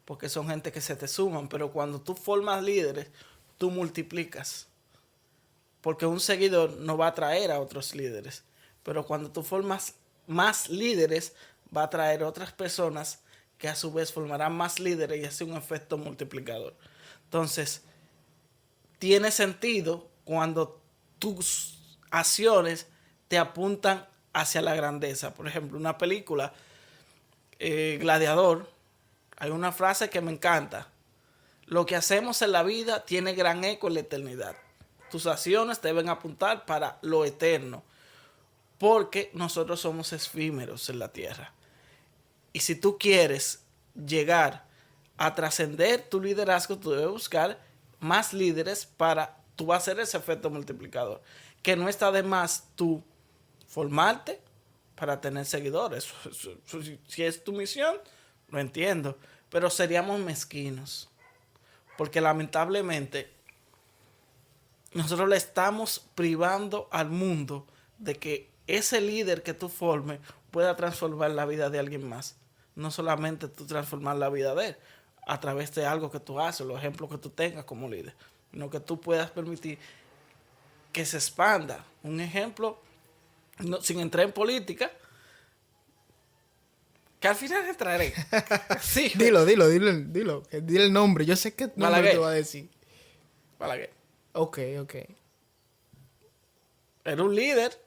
porque son gente que se te suman, pero cuando tú formas líderes, tú multiplicas. Porque un seguidor no va a atraer a otros líderes, pero cuando tú formas más líderes, va a atraer otras personas que a su vez formarán más líderes y hace un efecto multiplicador. Entonces, tiene sentido cuando tus acciones te apuntan hacia la grandeza. Por ejemplo, una película, Gladiador, hay una frase que me encanta. Lo que hacemos en la vida tiene gran eco en la eternidad. Tus acciones deben apuntar para lo eterno, porque nosotros somos efímeros en la tierra. Y si tú quieres llegar a trascender tu liderazgo, tú debes buscar más líderes para tú hacer ese efecto multiplicador. Que no está de más tú formarte para tener seguidores. Si es tu misión, lo entiendo. Pero seríamos mezquinos. Porque lamentablemente nosotros le estamos privando al mundo de que ese líder que tú formes pueda transformar la vida de alguien más. No solamente tú transformar la vida de él a través de algo que tú haces, los ejemplos que tú tengas como líder, sino que tú puedas permitir que se expanda. Un ejemplo, no, sin entrar en política, que al final entraré. Sí, Dilo. Dile el nombre. Yo sé qué nombre Balaguer. te va a decir. Balaguer. Ok. Era un líder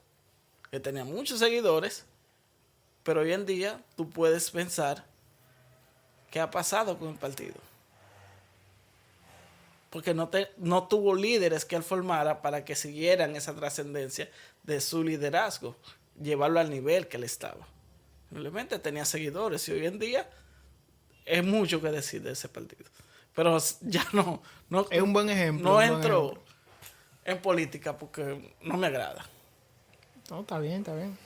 que tenía muchos seguidores, pero hoy en día tú puedes pensar qué ha pasado con el partido. porque no tuvo líderes que él formara para que siguieran esa trascendencia de su liderazgo, llevarlo al nivel que él estaba. Simplemente tenía seguidores y hoy en día es mucho que decir de ese partido. Pero ya no Es un buen ejemplo. no Un buen entro ejemplo. en política porque no me agrada. No, está bien, está bien.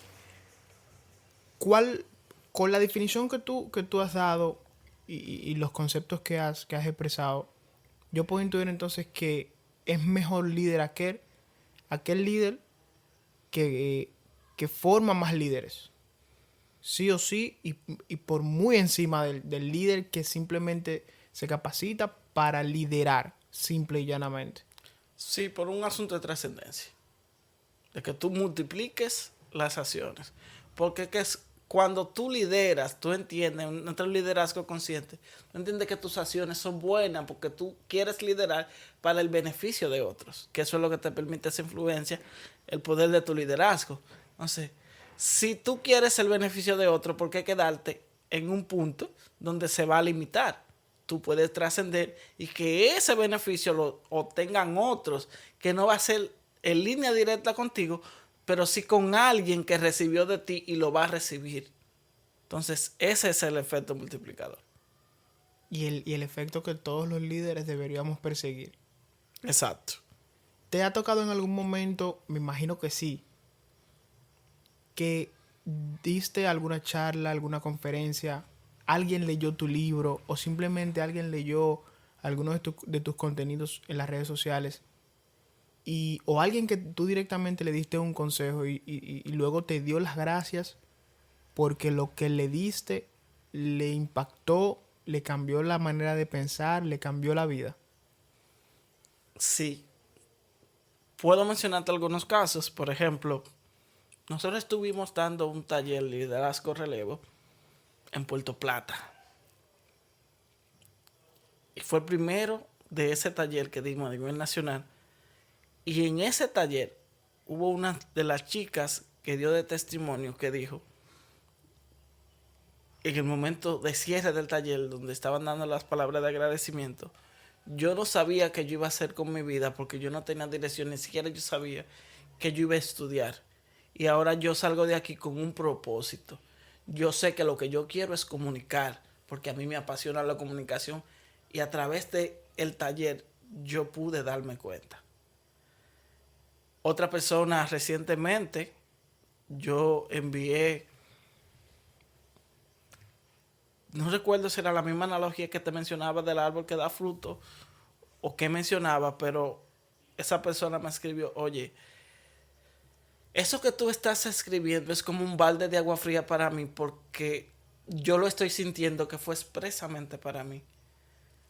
¿Cuál, con la definición que tú has dado y los conceptos que has expresado, yo puedo intuir entonces que es mejor líder aquel líder que forma más líderes? Sí o sí, y por muy encima del líder que simplemente se capacita para liderar, simple y llanamente. Sí, por un asunto de trascendencia. De que tú multipliques las acciones. Porque cuando tú lideras, tú entiendes, entre un liderazgo consciente, tú entiendes que tus acciones son buenas porque tú quieres liderar para el beneficio de otros. Que eso es lo que te permite esa influencia, el poder de tu liderazgo. Entonces, si tú quieres el beneficio de otro, ¿por qué quedarte en un punto donde se va a limitar? Tú puedes trascender y que ese beneficio lo obtengan otros, que no va a ser en línea directa contigo, pero sí con alguien que recibió de ti y lo va a recibir. Entonces, ese es el efecto multiplicador. Y el efecto que todos los líderes deberíamos perseguir. Exacto. ¿Te ha tocado en algún momento, me imagino que sí, que diste alguna charla, alguna conferencia, alguien leyó tu libro o simplemente alguien leyó alguno de tus contenidos en las redes sociales o alguien que tú directamente le diste un consejo y luego te dio las gracias porque lo que le diste le impactó, le cambió la manera de pensar, le cambió la vida? Sí. Puedo mencionarte algunos casos. Por ejemplo, nosotros estuvimos dando un taller de liderazgo relevo en Puerto Plata. Y fue el primero de ese taller que dimos a nivel nacional. Y en ese taller hubo una de las chicas que dio de testimonio que dijo, en el momento de cierre del taller, donde estaban dando las palabras de agradecimiento, yo no sabía qué yo iba a hacer con mi vida porque yo no tenía dirección, ni siquiera yo sabía que yo iba a estudiar. Y ahora yo salgo de aquí con un propósito. Yo sé que lo que yo quiero es comunicar, porque a mí me apasiona la comunicación y a través de el taller yo pude darme cuenta. Otra persona recientemente, yo envié, no recuerdo si era la misma analogía que te mencionaba del árbol que da fruto o qué mencionaba, pero esa persona me escribió, oye, eso que tú estás escribiendo es como un balde de agua fría para mí porque yo lo estoy sintiendo que fue expresamente para mí.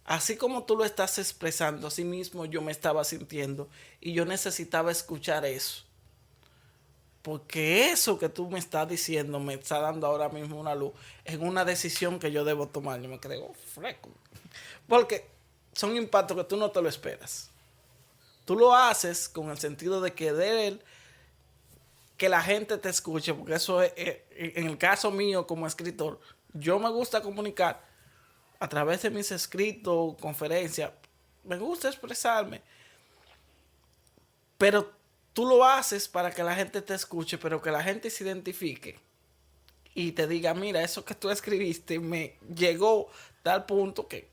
Así como tú lo estás expresando, así mismo yo me estaba sintiendo y yo necesitaba escuchar eso. Porque eso que tú me estás diciendo me está dando ahora mismo una luz en una decisión que yo debo tomar. Yo me quedo fresco. Porque son impactos que tú no te lo esperas. Tú lo haces con el sentido de querer que la gente te escuche, porque eso es, en el caso mío como escritor, yo me gusta comunicar a través de mis escritos, conferencias, me gusta expresarme, pero tú lo haces para que la gente te escuche, pero que la gente se identifique y te diga, mira, eso que tú escribiste me llegó a tal punto que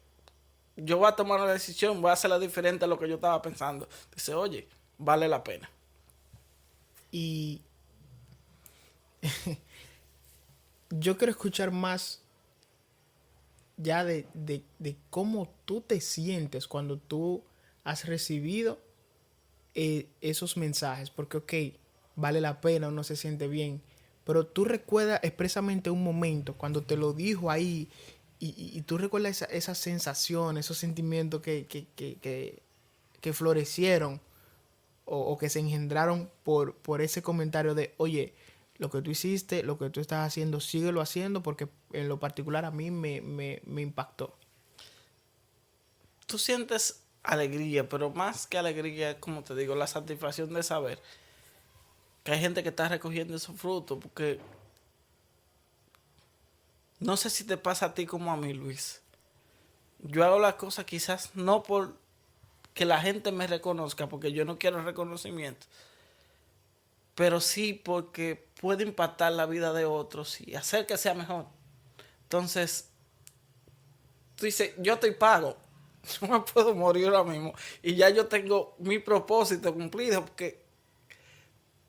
yo voy a tomar una decisión, voy a hacerla diferente a lo que yo estaba pensando. Dice, oye, vale la pena. Y yo quiero escuchar más ya de cómo tú te sientes cuando tú has recibido esos mensajes. Porque, ok, vale la pena, uno se siente bien. Pero tú recuerdas expresamente un momento cuando te lo dijo ahí y tú recuerdas esa sensación, esos sentimientos que florecieron o que se engendraron por ese comentario de, oye, lo que tú hiciste, lo que tú estás haciendo, síguelo haciendo porque en lo particular a mí me impactó. Tú sientes alegría, pero más que alegría, como te digo, la satisfacción de saber que hay gente que está recogiendo esos frutos, porque no sé si te pasa a ti como a mí, Luis. Yo hago las cosas quizás no por que la gente me reconozca, porque yo no quiero reconocimiento, pero sí porque puede impactar la vida de otros y hacer que sea mejor. Entonces, tú dices, yo estoy pago, yo me puedo morir ahora mismo y ya yo tengo mi propósito cumplido, porque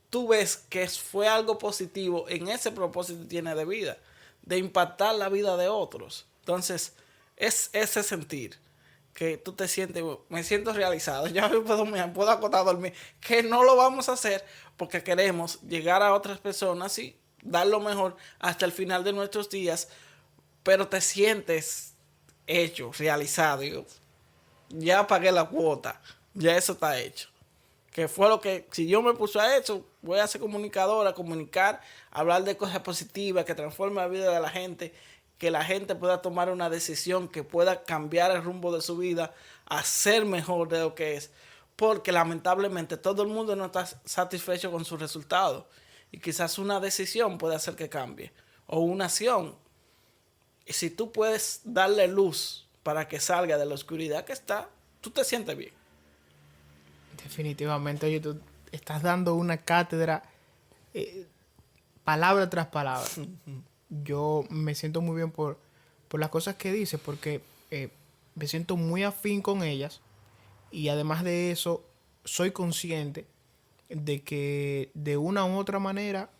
tú ves que fue algo positivo en ese propósito que tiene de vida, de impactar la vida de otros. Entonces, es ese sentir que tú te sientes, me siento realizado, ya me puedo acostar a dormir, que no lo vamos a hacer porque queremos llegar a otras personas y dar lo mejor hasta el final de nuestros días, pero te sientes hecho, realizado. Digo, ya pagué la cuota, ya eso está hecho. Que fue lo que, si yo me puse a eso, voy a ser comunicador, a comunicar, a hablar de cosas positivas, que transforme la vida de la gente, que la gente pueda tomar una decisión, que pueda cambiar el rumbo de su vida, a ser mejor de lo que es. Porque lamentablemente todo el mundo no está satisfecho con sus resultados. Y quizás una decisión puede hacer que cambie. O una acción. Y si tú puedes darle luz para que salga de la oscuridad que está, tú te sientes bien. Definitivamente, oye, tú estás dando una cátedra, palabra tras palabra. Yo me siento muy bien por las cosas que dices, porque me siento muy afín con ellas y además de eso, soy consciente de que de una u otra manera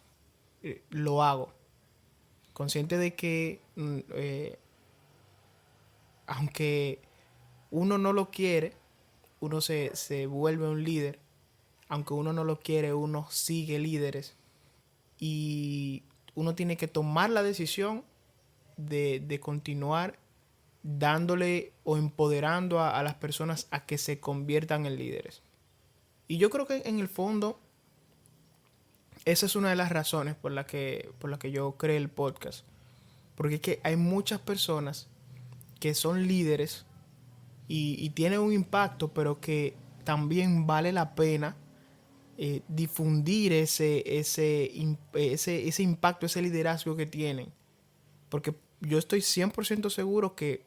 lo hago. Consciente de que aunque uno no lo quiere, uno se vuelve un líder. Aunque uno no lo quiere, uno sigue líderes. Y uno tiene que tomar la decisión de continuar dándole o empoderando a las personas a que se conviertan en líderes. Y yo creo que en el fondo esa es una de las razones por la que yo creé el podcast. Porque es que hay muchas personas que son líderes y tienen un impacto, pero que también vale la pena difundir ese impacto, ese liderazgo que tienen. Porque yo estoy 100% seguro que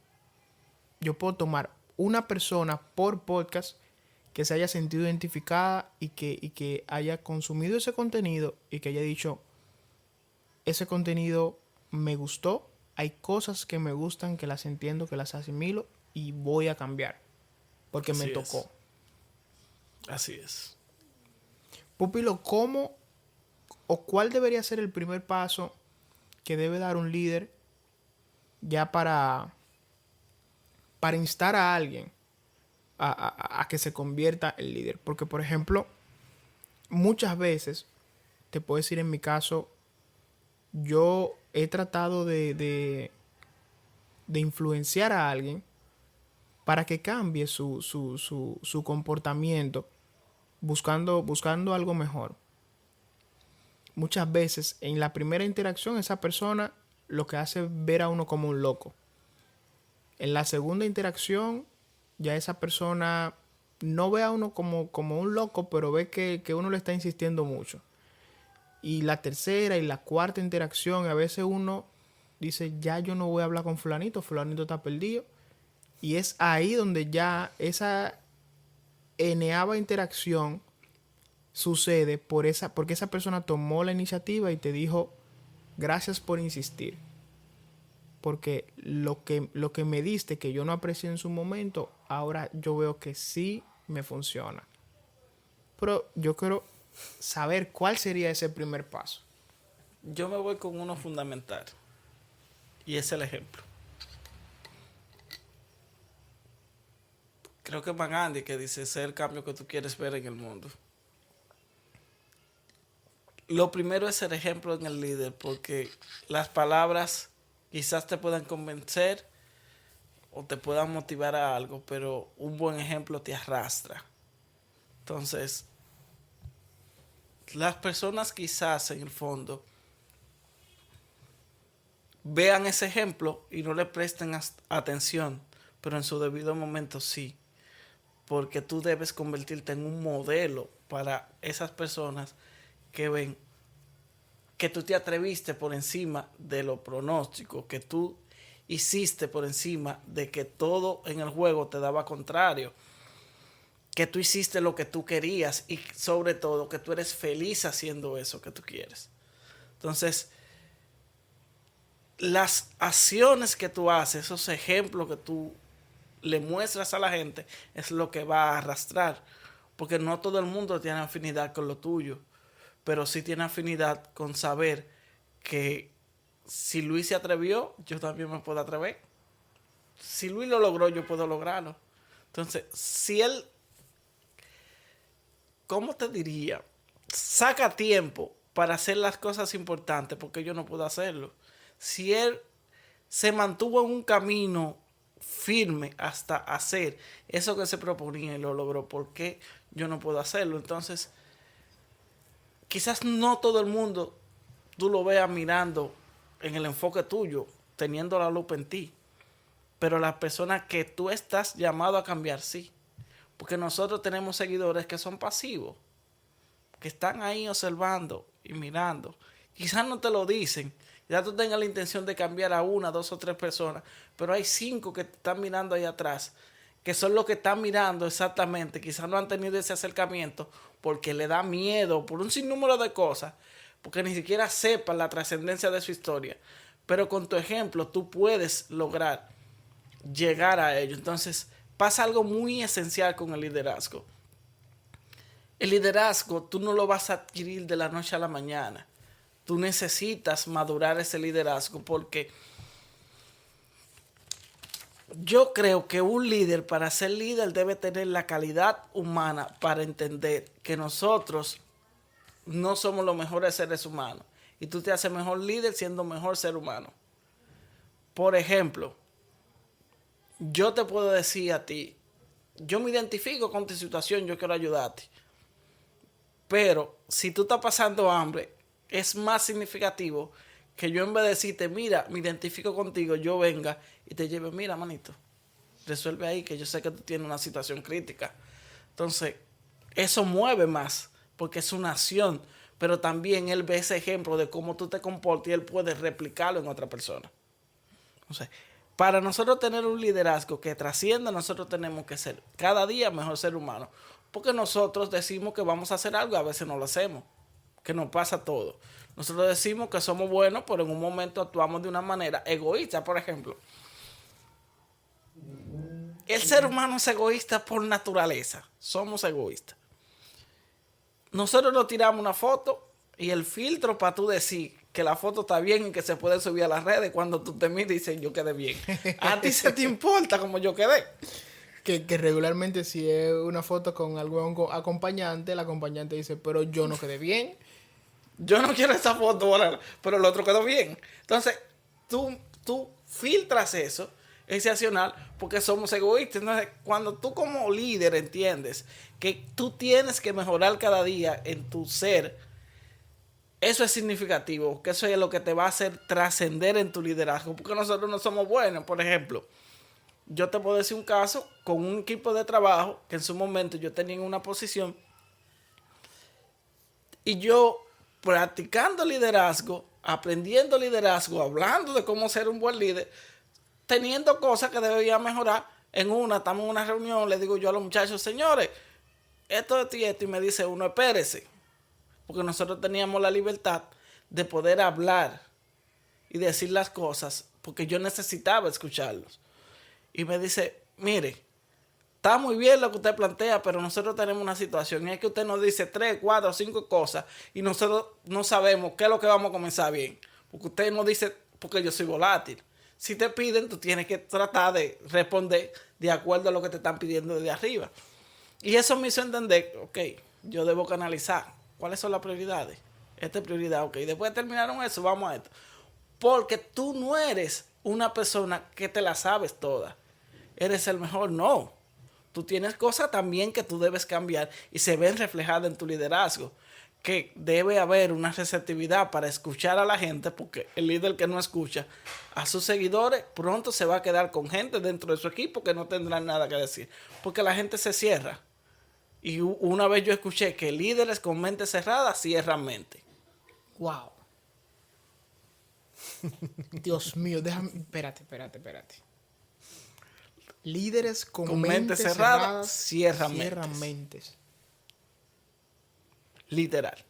yo puedo tomar una persona por podcast que se haya sentido identificada y que haya consumido ese contenido y que haya dicho, ese contenido me gustó, hay cosas que me gustan, que las entiendo, que las asimilo y voy a cambiar porque me tocó. Así es. Pupilo, ¿cómo o cuál debería ser el primer paso que debe dar un líder ya para instar a alguien a que se convierta en líder? Porque, por ejemplo, muchas veces, te puedo decir en mi caso, yo he tratado de influenciar a alguien para que cambie su comportamiento buscando algo mejor. Muchas veces en la primera interacción esa persona lo que hace es ver a uno como un loco. En la segunda interacción ya esa persona no ve a uno como un loco, pero ve que uno le está insistiendo mucho. Y la tercera y la cuarta interacción, a veces uno dice, ya yo no voy a hablar con fulanito, fulanito está perdido. Y es ahí donde ya esa eneava interacción sucede porque esa persona tomó la iniciativa y te dijo, gracias por insistir. Porque lo que me diste, que yo no aprecié en su momento, ahora yo veo que sí me funciona. Pero yo quiero saber cuál sería ese primer paso. Yo me voy con uno fundamental. Y es el ejemplo. Creo que es Van Gandhi que dice, ser el cambio que tú quieres ver en el mundo. Lo primero es ser ejemplo en el líder, porque las palabras quizás te puedan convencer o te puedan motivar a algo, pero un buen ejemplo te arrastra. Entonces, las personas quizás en el fondo vean ese ejemplo y no le presten atención, pero en su debido momento sí, porque tú debes convertirte en un modelo para esas personas que ven que tú te atreviste por encima de los pronósticos, que tú hiciste por encima de que todo en el juego te daba contrario. que tú hiciste lo que tú querías y sobre todo que tú eres feliz haciendo eso que tú quieres. Entonces, las acciones que tú haces, esos ejemplos que tú le muestras a la gente, es lo que va a arrastrar. Porque no todo el mundo tiene afinidad con lo tuyo, pero sí tiene afinidad con saber que si Luis se atrevió, yo también me puedo atrever. Si Luis lo logró, yo puedo lograrlo. Entonces, si él, ¿cómo te diría? Saca tiempo para hacer las cosas importantes, porque yo no puedo hacerlo. Si él se mantuvo en un camino firme hasta hacer eso que se proponía y lo logró, ¿por qué yo no puedo hacerlo? Entonces, quizás no todo el mundo tú lo veas mirando en el enfoque tuyo, teniendo la lupa en ti, pero las personas que tú estás llamado a cambiar, sí. Porque nosotros tenemos seguidores que son pasivos, que están ahí observando y mirando. Quizás no te lo dicen, ya tú tengas la intención de cambiar a una, dos o tres personas, pero hay 5 que te están mirando ahí atrás, que son los que están mirando exactamente. Quizás no han tenido ese acercamiento porque le da miedo por un sinnúmero de cosas, porque ni siquiera sepan la trascendencia de su historia. Pero con tu ejemplo tú puedes lograr llegar a ello. Entonces pasa algo muy esencial con el liderazgo. El liderazgo tú no lo vas a adquirir de la noche a la mañana. Tú necesitas madurar ese liderazgo, porque yo creo que un líder, para ser líder, debe tener la calidad humana para entender que nosotros no somos los mejores seres humanos. Y tú te haces mejor líder siendo mejor ser humano. Por ejemplo, yo te puedo decir a ti, yo me identifico con tu situación, yo quiero ayudarte. Pero si tú estás pasando hambre, es más significativo que yo, en vez de decirte, mira, me identifico contigo, yo venga y te lleve, mira, manito, resuelve ahí, que yo sé que tú tienes una situación crítica. Entonces, eso mueve más, porque es una acción, pero también él ve ese ejemplo de cómo tú te comportas y él puede replicarlo en otra persona. Entonces, para nosotros tener un liderazgo que trascienda, nosotros tenemos que ser cada día mejor ser humano. Porque nosotros decimos que vamos a hacer algo y a veces no lo hacemos. Que nos pasa todo. Nosotros decimos que somos buenos, pero en un momento actuamos de una manera egoísta. Por ejemplo, el ser humano es egoísta por naturaleza. Somos egoístas. Nosotros nos tiramos una foto y el filtro para tú decir que la foto está bien y que se puede subir a las redes, cuando tú te miras y dices, yo quedé bien. A ti se te importa como yo quedé. Que regularmente si es una foto con algún acompañante, el acompañante dice, pero yo no quedé bien. Yo no quiero esa foto, pero el otro quedó bien. Entonces, tú filtras eso, ese accionar, porque somos egoístas. Entonces, cuando tú como líder entiendes que tú tienes que mejorar cada día en tu ser, eso es significativo, que eso es lo que te va a hacer trascender en tu liderazgo, porque nosotros no somos buenos. Por ejemplo, yo te puedo decir un caso con un equipo de trabajo que en su momento yo tenía en una posición y yo, practicando liderazgo, aprendiendo liderazgo, hablando de cómo ser un buen líder, teniendo cosas que debería mejorar. Estamos en una reunión, le digo yo a los muchachos, señores, esto es esto, y me dice uno, espérese, porque nosotros teníamos la libertad de poder hablar y decir las cosas, porque yo necesitaba escucharlos. Y me dice, mire, está muy bien lo que usted plantea, pero nosotros tenemos una situación y es que usted nos dice 3, 4, 5 cosas y nosotros no sabemos qué es lo que vamos a comenzar bien. Porque usted nos dice, porque yo soy volátil. Si te piden, tú tienes que tratar de responder de acuerdo a lo que te están pidiendo desde arriba. Y eso me hizo entender, ok, yo debo canalizar cuáles son las prioridades. Esta es prioridad, ok. Después de terminar con eso, vamos a esto. Porque tú no eres una persona que te la sabes toda. Eres el mejor, no. Tú tienes cosas también que tú debes cambiar y se ven reflejadas en tu liderazgo. Que debe haber una receptividad para escuchar a la gente, porque el líder que no escucha a sus seguidores pronto se va a quedar con gente dentro de su equipo que no tendrán nada que decir. Porque la gente se cierra. Y una vez yo escuché que líderes con mente cerrada cierran mente. Wow. Dios mío, déjame. Espérate. Líderes con mente cerrada cierran cierran mentes. mentes. Literal.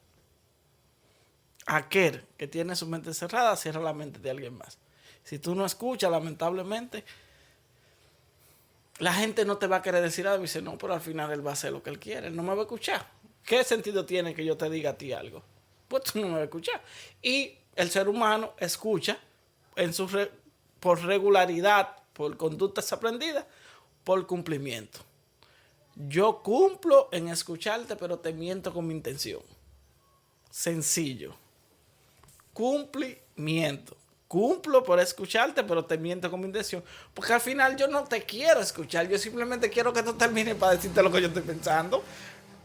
Aquel que tiene su mente cerrada cierra la mente de alguien más. Si tú no escuchas, lamentablemente, la gente no te va a querer decir algo y dice, no, pero al final él va a hacer lo que él quiere, él no me va a escuchar. ¿Qué sentido tiene que yo te diga a ti algo? Pues tú no me vas a escuchar. Y el ser humano escucha por regularidad, por conductas aprendidas, por cumplimiento. Yo cumplo en escucharte, pero te miento con mi intención. Sencillo. Cumplimiento. Cumplo por escucharte, pero te miento con mi intención. Porque al final yo no te quiero escuchar. Yo simplemente quiero que tú termines para decirte lo que yo estoy pensando.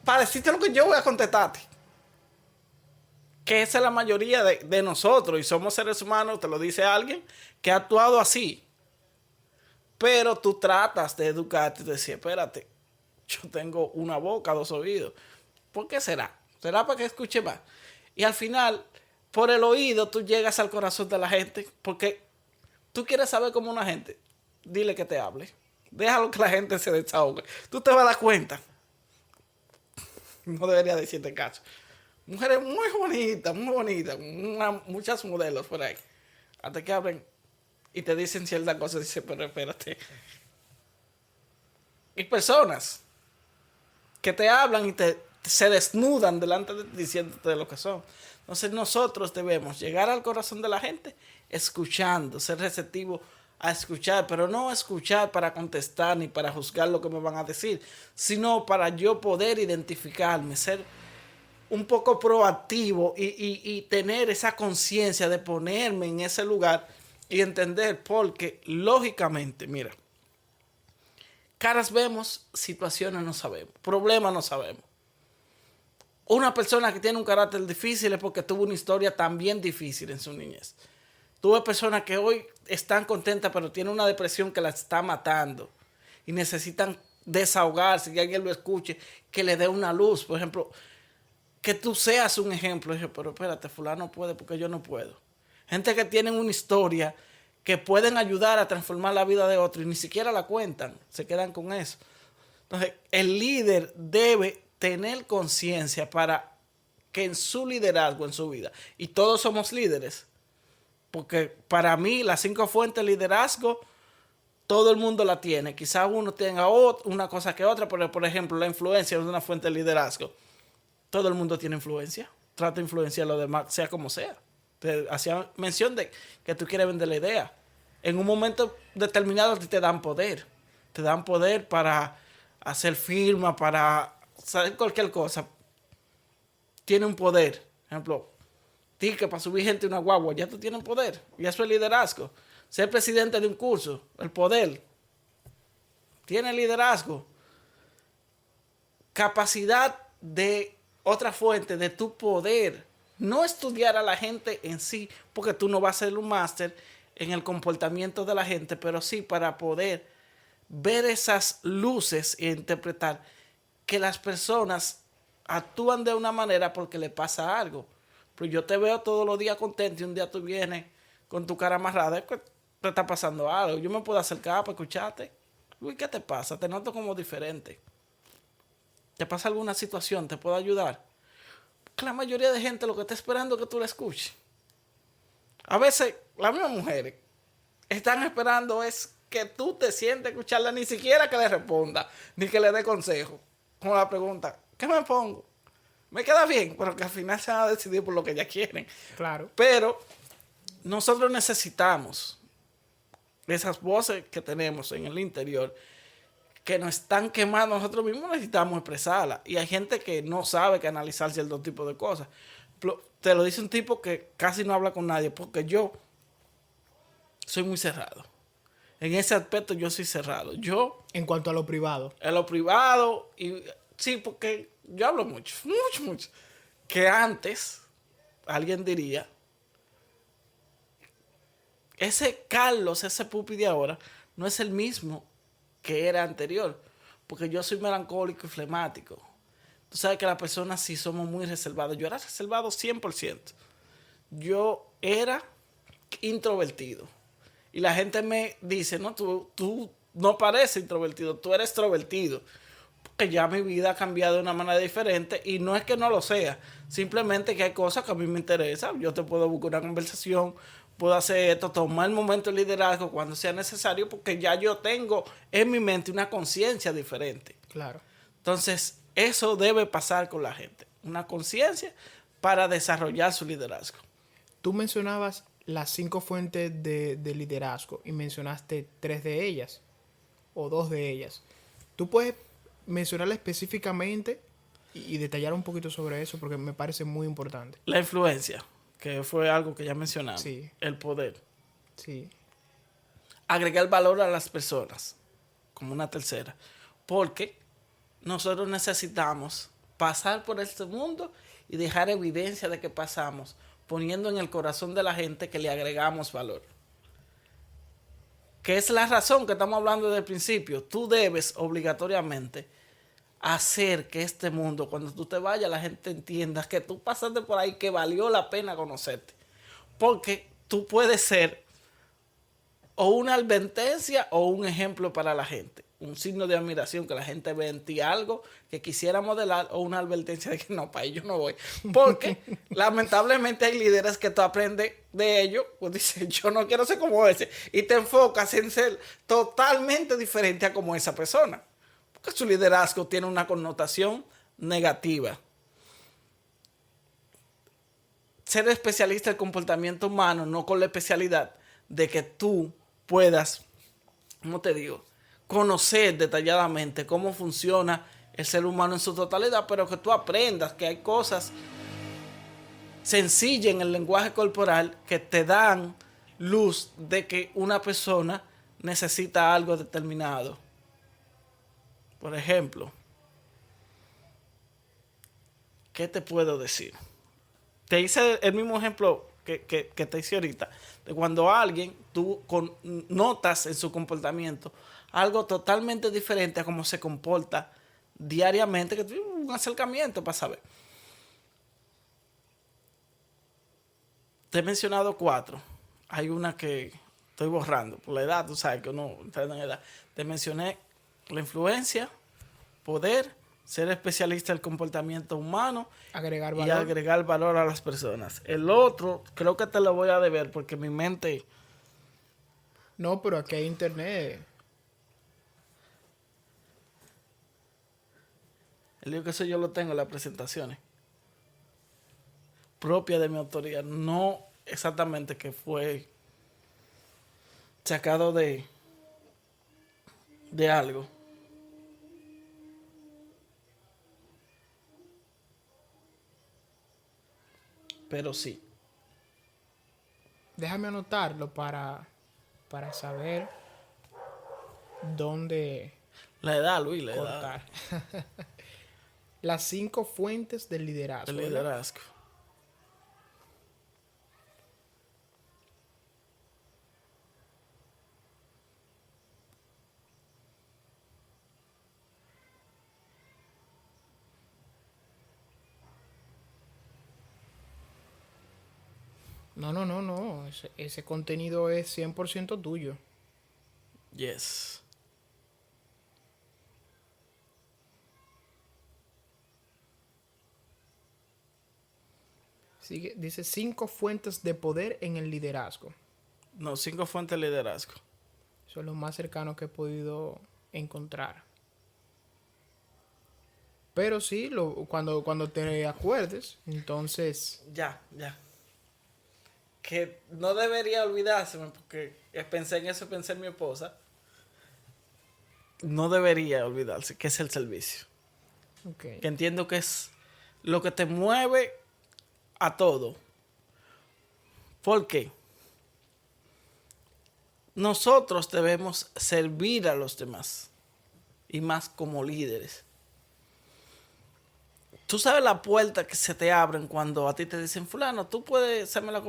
Para decirte lo que yo voy a contestarte. Que esa es la mayoría de nosotros. Y somos seres humanos, te lo dice alguien que ha actuado así. Pero tú tratas de educarte y decir, espérate, yo tengo una boca, 2 oídos. ¿Por qué será? ¿Será para que escuche más? Y al final, por el oído, tú llegas al corazón de la gente. Porque tú quieres saber cómo una gente. Dile que te hable. Déjalo que la gente se desahogue. Tú te vas a dar cuenta. No debería decirte caso. Mujeres muy bonitas, muchas modelos por ahí. Hasta que abren y te dicen ciertas cosas. Dice, pero espérate. Y personas que te hablan y se desnudan delante de ti diciéndote lo que son. Entonces nosotros debemos llegar al corazón de la gente escuchando, ser receptivo a escuchar, pero no escuchar para contestar ni para juzgar lo que me van a decir, sino para yo poder identificarme, ser un poco proactivo y tener esa conciencia de ponerme en ese lugar y entender, porque lógicamente, mira, caras vemos, situaciones no sabemos, problemas no sabemos. Una persona que tiene un carácter difícil es porque tuvo una historia también difícil en su niñez. Tuve personas que hoy están contentas pero tienen una depresión que la está matando y necesitan desahogarse, que alguien lo escuche, que le dé una luz. Por ejemplo, que tú seas un ejemplo. Dije, pero espérate, fulano puede porque yo no puedo. Gente que tienen una historia que pueden ayudar a transformar la vida de otro y ni siquiera la cuentan, se quedan con eso. Entonces, el líder debe tener conciencia para que en su liderazgo, en su vida, y todos somos líderes, porque para mí las 5 fuentes de liderazgo, todo el mundo la tiene. Quizás uno tenga una cosa que otra, pero por ejemplo, la influencia es una fuente de liderazgo. Todo el mundo tiene influencia. Trata de influenciar a los demás, sea como sea. Te hacía mención de que tú quieres vender la idea. En un momento determinado te dan poder. Te dan poder para hacer firma, para hacer cualquier cosa. Tiene un poder. Por ejemplo, que para subir gente a una guagua, ya tú tienes poder. Y eso es liderazgo. Ser presidente de un curso, el poder. Tiene liderazgo. Capacidad de otra fuente de tu poder. No estudiar a la gente en sí, porque tú no vas a ser un máster en el comportamiento de la gente, pero sí para poder ver esas luces e interpretar que las personas actúan de una manera porque le pasa algo. Pero yo te veo todos los días contento y un día tú vienes con tu cara amarrada, es que te está pasando algo. Yo me puedo acercar para escucharte. Uy, ¿qué te pasa? Te noto como diferente. ¿Te pasa alguna situación? ¿Te puedo ayudar? Porque la mayoría de gente lo que está esperando es que tú la escuches. A veces las mismas mujeres están esperando es que tú te sientes a escucharla, ni siquiera que le responda, ni que le dé consejo. Con la pregunta, ¿qué me pongo? Me queda bien, pero que al final se van a decidir por lo que ellas quieren. Claro. Pero nosotros necesitamos esas voces que tenemos en el interior que nos están quemando, nosotros mismos necesitamos expresarlas. Y hay gente que no sabe canalizar cierto tipo de cosas. Te lo dice un tipo que casi no habla con nadie, porque yo soy muy cerrado. En ese aspecto yo soy cerrado. Yo, En cuanto a lo privado. en lo privado, y sí, porque yo hablo mucho. Que antes, alguien diría, ese Carlos, ese pupi de ahora, no es el mismo que era anterior. Porque yo soy melancólico y flemático. Tú sabes que las personas sí somos muy reservadas. Yo era reservado 100%. Yo era introvertido. Y la gente me dice, no, tú no pareces introvertido, tú eres extrovertido. Porque ya mi vida ha cambiado de una manera diferente y no es que no lo sea, simplemente que hay cosas que a mí me interesan. Yo te puedo buscar una conversación, puedo hacer esto, tomar el momento de liderazgo cuando sea necesario, porque ya yo tengo en mi mente una conciencia diferente. Claro. Entonces, eso debe pasar con la gente, una conciencia para desarrollar su liderazgo. Tú mencionabas las 5 fuentes de liderazgo y mencionaste 3 de ellas o 2 de ellas. ¿Tú puedes mencionarla específicamente y detallar un poquito sobre eso? Porque me parece muy importante. La influencia, que fue algo que ya mencionamos. Sí. El poder. Sí. Agregar valor a las personas, como una tercera. Porque nosotros necesitamos pasar por este mundo y dejar evidencia de que pasamos, poniendo en el corazón de la gente que le agregamos valor. Que es la razón que estamos hablando desde el principio. Tú debes obligatoriamente hacer que este mundo, cuando tú te vayas, la gente entienda que tú pasaste por ahí, que valió la pena conocerte. Porque tú puedes ser o una advertencia o un ejemplo para la gente. Un signo de admiración, que la gente ve en ti algo que quisiera modelar, o una advertencia de que no, para ello no voy. Porque lamentablemente hay líderes que tú aprendes de ellos, pues dices, yo no quiero ser como ese, y te enfocas en ser totalmente diferente a como esa persona. Porque su liderazgo tiene una connotación negativa. Ser especialista del comportamiento humano, no con la especialidad de que tú puedas, ¿cómo te digo?, conocer detalladamente cómo funciona el ser humano en su totalidad, pero que tú aprendas que hay cosas sencillas en el lenguaje corporal que te dan luz de que una persona necesita algo determinado. Por ejemplo, ¿qué te puedo decir? Te hice el mismo ejemplo que te hice ahorita, de cuando alguien, tú notas en su comportamiento algo totalmente diferente a cómo se comporta diariamente, que tú un acercamiento para saber. Te he mencionado 4. Hay una que estoy borrando por la edad, tú sabes que uno está en edad. Te mencioné la influencia, poder, ser especialista del comportamiento humano, Agregar valor. y agregar valor a las personas. El otro, creo que te lo voy a deber porque mi mente... No, pero aquí hay internet. El lío que eso yo lo tengo en las presentaciones. Propia de mi autoría. No exactamente que fue sacado de algo. Pero sí. Déjame anotarlo para saber dónde La edad, Luis, la edad cortar. Las 5 fuentes del liderazgo. del ¿verdad? liderazgo. No. Ese contenido es 100% tuyo. Yes. Dice 5 fuentes de poder en el liderazgo. No, 5 fuentes de liderazgo. Eso es lo más cercano que he podido encontrar. Pero sí, cuando te acuerdes, entonces... Ya. Que no debería olvidárseme porque pensé en eso, pensé en mi esposa. No debería olvidarse que es el servicio. Okay. Que entiendo que es lo que te mueve a todo. ¿Por qué? Nosotros debemos servir a los demás. Y más como líderes. Tú sabes la puerta que se te abren cuando a ti te dicen, fulano, tú puedes hacerme la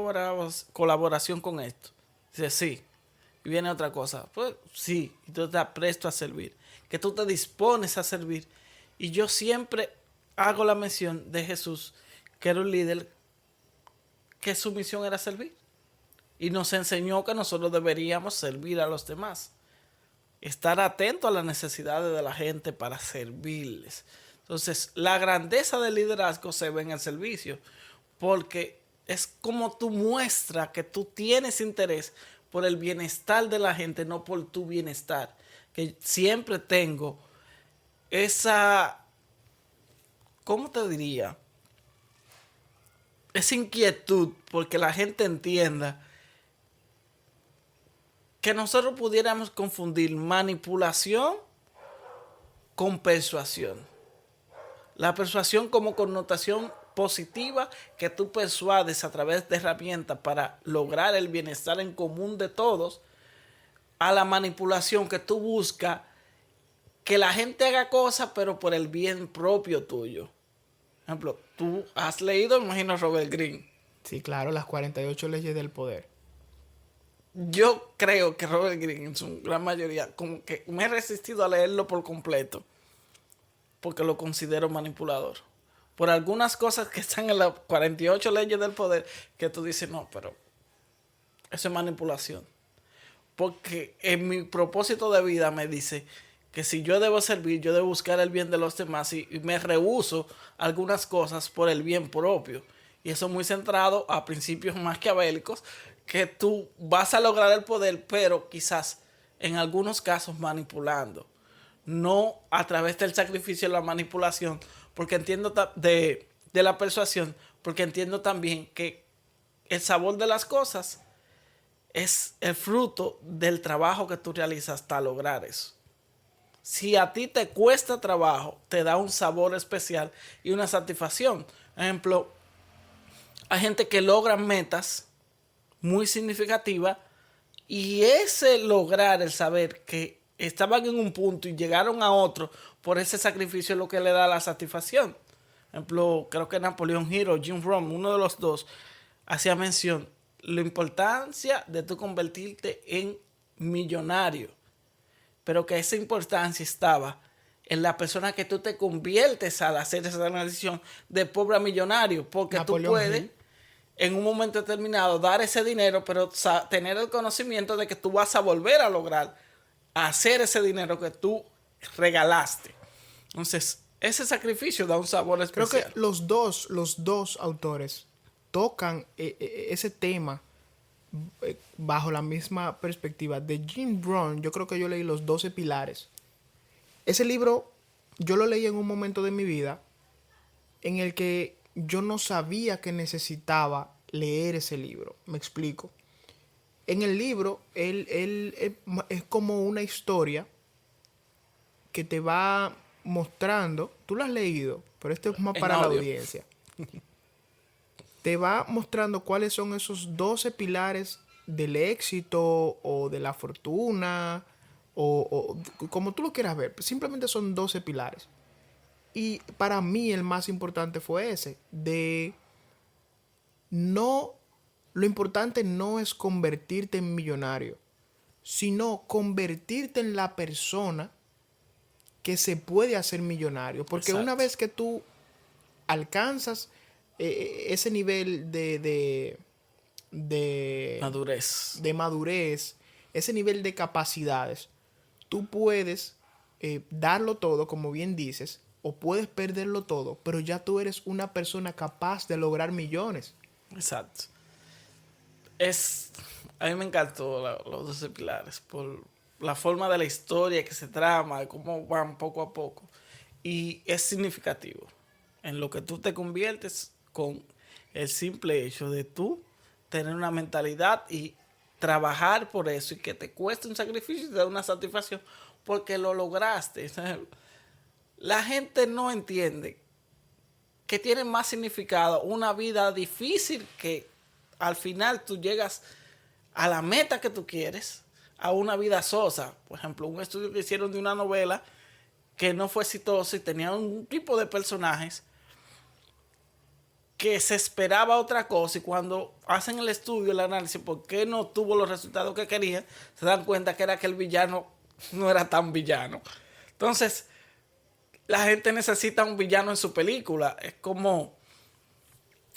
colaboración con esto. Dices, sí. Y viene otra cosa. Pues sí. Y tú te presto a servir. Que tú te dispones a servir. Y yo siempre hago la mención de Jesús, que era un líder, que su misión era servir. Y nos enseñó que nosotros deberíamos servir a los demás. estar atento a las necesidades de la gente para servirles. Entonces, la grandeza del liderazgo se ve en el servicio, porque es como tú muestras que tú tienes interés por el bienestar de la gente, no por tu bienestar. Que siempre tengo esa, ¿cómo te diría? Esa inquietud porque la gente entienda que nosotros pudiéramos confundir manipulación con persuasión. La persuasión como connotación positiva, que tú persuades a través de herramientas para lograr el bienestar en común de todos, a la manipulación que tú buscas que la gente haga cosas pero por el bien propio tuyo. Por ejemplo, tú has leído, me imagino, Robert Greene. Sí, claro, las 48 leyes del poder. Yo creo que Robert Greene, en su gran mayoría, como que me he resistido a leerlo por completo porque lo considero manipulador. Por algunas cosas que están en las 48 leyes del poder que tú dices, no, pero eso es manipulación. Porque en mi propósito de vida me dice que si yo debo servir, yo debo buscar el bien de los demás y me rehúso algunas cosas por el bien propio. Y eso es muy centrado a principios maquiavélicos, que tú vas a lograr el poder, pero quizás en algunos casos manipulando. No a través del sacrificio y la manipulación, porque entiendo de la persuasión, porque entiendo también que el sabor de las cosas es el fruto del trabajo que tú realizas hasta lograr eso. Si a ti te cuesta trabajo, te da un sabor especial y una satisfacción. Por ejemplo, hay gente que logra metas muy significativas y ese lograr, el saber que estaban en un punto y llegaron a otro por ese sacrificio es lo que le da la satisfacción. Por ejemplo, creo que Napoleón Hill o Jim Rohn, uno de los dos, hacía mención la importancia de tú convertirte en millonario, pero que esa importancia estaba en la persona que tú te conviertes al hacer esa transición de pobre a millonario, porque Napoleón tú puedes Hill, en un momento determinado dar ese dinero, pero tener el conocimiento de que tú vas a volver a lograr hacer ese dinero que tú regalaste. Entonces, ese sacrificio da un sabor especial. Creo que los dos autores tocan ese tema bajo la misma perspectiva. De Jim Rohn, yo creo que yo leí Los 12 Pilares. Ese libro yo lo leí en un momento de mi vida en el que yo no sabía que necesitaba leer ese libro. Me explico. En el libro, él es como una historia que te va mostrando. Tú lo has leído, pero esto es más para la audiencia. Te va mostrando cuáles son esos 12 pilares del éxito o de la fortuna o como tú lo quieras ver. Simplemente son 12 pilares. Y para mí el más importante fue ese, de no... Lo importante no es convertirte en millonario, sino convertirte en la persona que se puede hacer millonario. Porque exacto, una vez que tú alcanzas ese nivel de madurez, ese nivel de capacidades, tú puedes darlo todo, como bien dices, o puedes perderlo todo, pero ya tú eres una persona capaz de lograr millones. Exacto. A mí me encantó los 12 pilares por la forma de la historia que se trama, de cómo van poco a poco. Y es significativo en lo que tú te conviertes con el simple hecho de tú tener una mentalidad y trabajar por eso y que te cueste un sacrificio y te da una satisfacción porque lo lograste. La gente no entiende que tiene más significado una vida difícil que al final tú llegas a la meta que tú quieres, a una vida sosa. Por ejemplo, un estudio que hicieron de una novela que no fue exitosa y tenía un tipo de personajes que se esperaba otra cosa, y cuando hacen el estudio, el análisis, por qué no tuvo los resultados que querían, se dan cuenta que era que el villano no era tan villano. Entonces, la gente necesita un villano en su película. Es como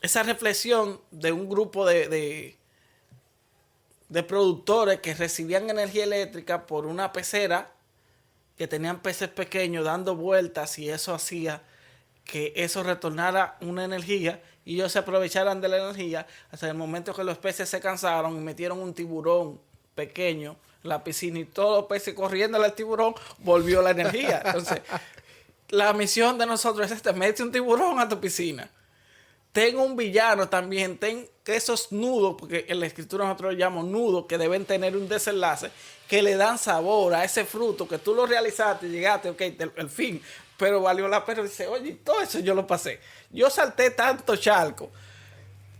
esa reflexión de un grupo de productores que recibían energía eléctrica por una pecera que tenían peces pequeños dando vueltas y eso hacía que eso retornara una energía y ellos se aprovecharan de la energía hasta el momento que los peces se cansaron y metieron un tiburón pequeño en la piscina y todos los peces corriendo al tiburón, volvió la energía. Entonces, la misión de nosotros es esta: mete un tiburón a tu piscina. Ten un villano también, ten esos nudos, porque en la escritura nosotros lo llamamos nudos, que deben tener un desenlace, que le dan sabor a ese fruto, que tú lo realizaste y llegaste, ok, el fin, pero valió la pena. Dice, oye, todo eso yo lo pasé. Yo salté tanto charco.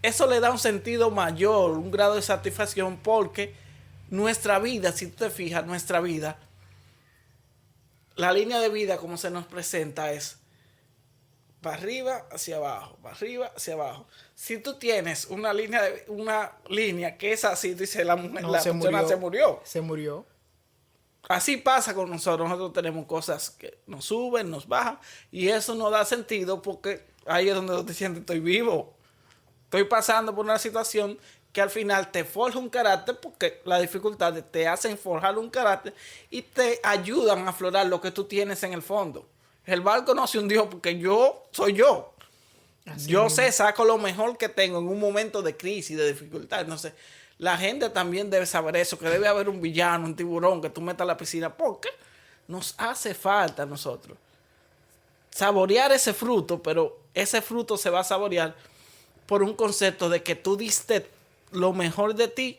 Eso le da un sentido mayor, un grado de satisfacción, porque nuestra vida, si tú te fijas, nuestra vida, la línea de vida como se nos presenta es para arriba, hacia abajo, para arriba, hacia abajo. Si tú tienes una línea que es así, dice la mujer, No, la se persona murió. se murió. Se murió. Así pasa con nosotros. Nosotros tenemos cosas que nos suben, nos bajan, y eso no da sentido porque ahí es donde tú te sientes, estoy vivo. Estoy pasando por una situación que al final te forja un carácter, porque las dificultades te hacen forjar un carácter y te ayudan a aflorar lo que tú tienes en el fondo. El barco no se hundió porque yo soy yo. Así Yo mismo. sé, saco lo mejor que tengo en un momento de crisis, de dificultad. Entonces, la gente también debe saber eso, que debe haber un villano, un tiburón que tú metas a la piscina, porque nos hace falta a nosotros saborear ese fruto, pero ese fruto se va a saborear por un concepto de que tú diste lo mejor de ti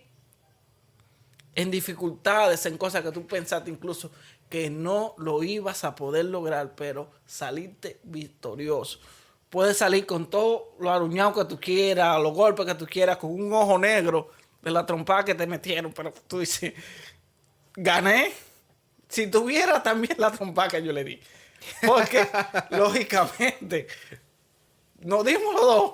en dificultades, en cosas que tú pensaste incluso que no lo ibas a poder lograr, pero saliste victorioso. Puedes salir con todo lo aruñado que tú quieras, los golpes que tú quieras, con un ojo negro de la trompada que te metieron, pero tú dices, gané. Si tuviera también la trompada que yo le di. Porque, lógicamente, nos dimos los dos,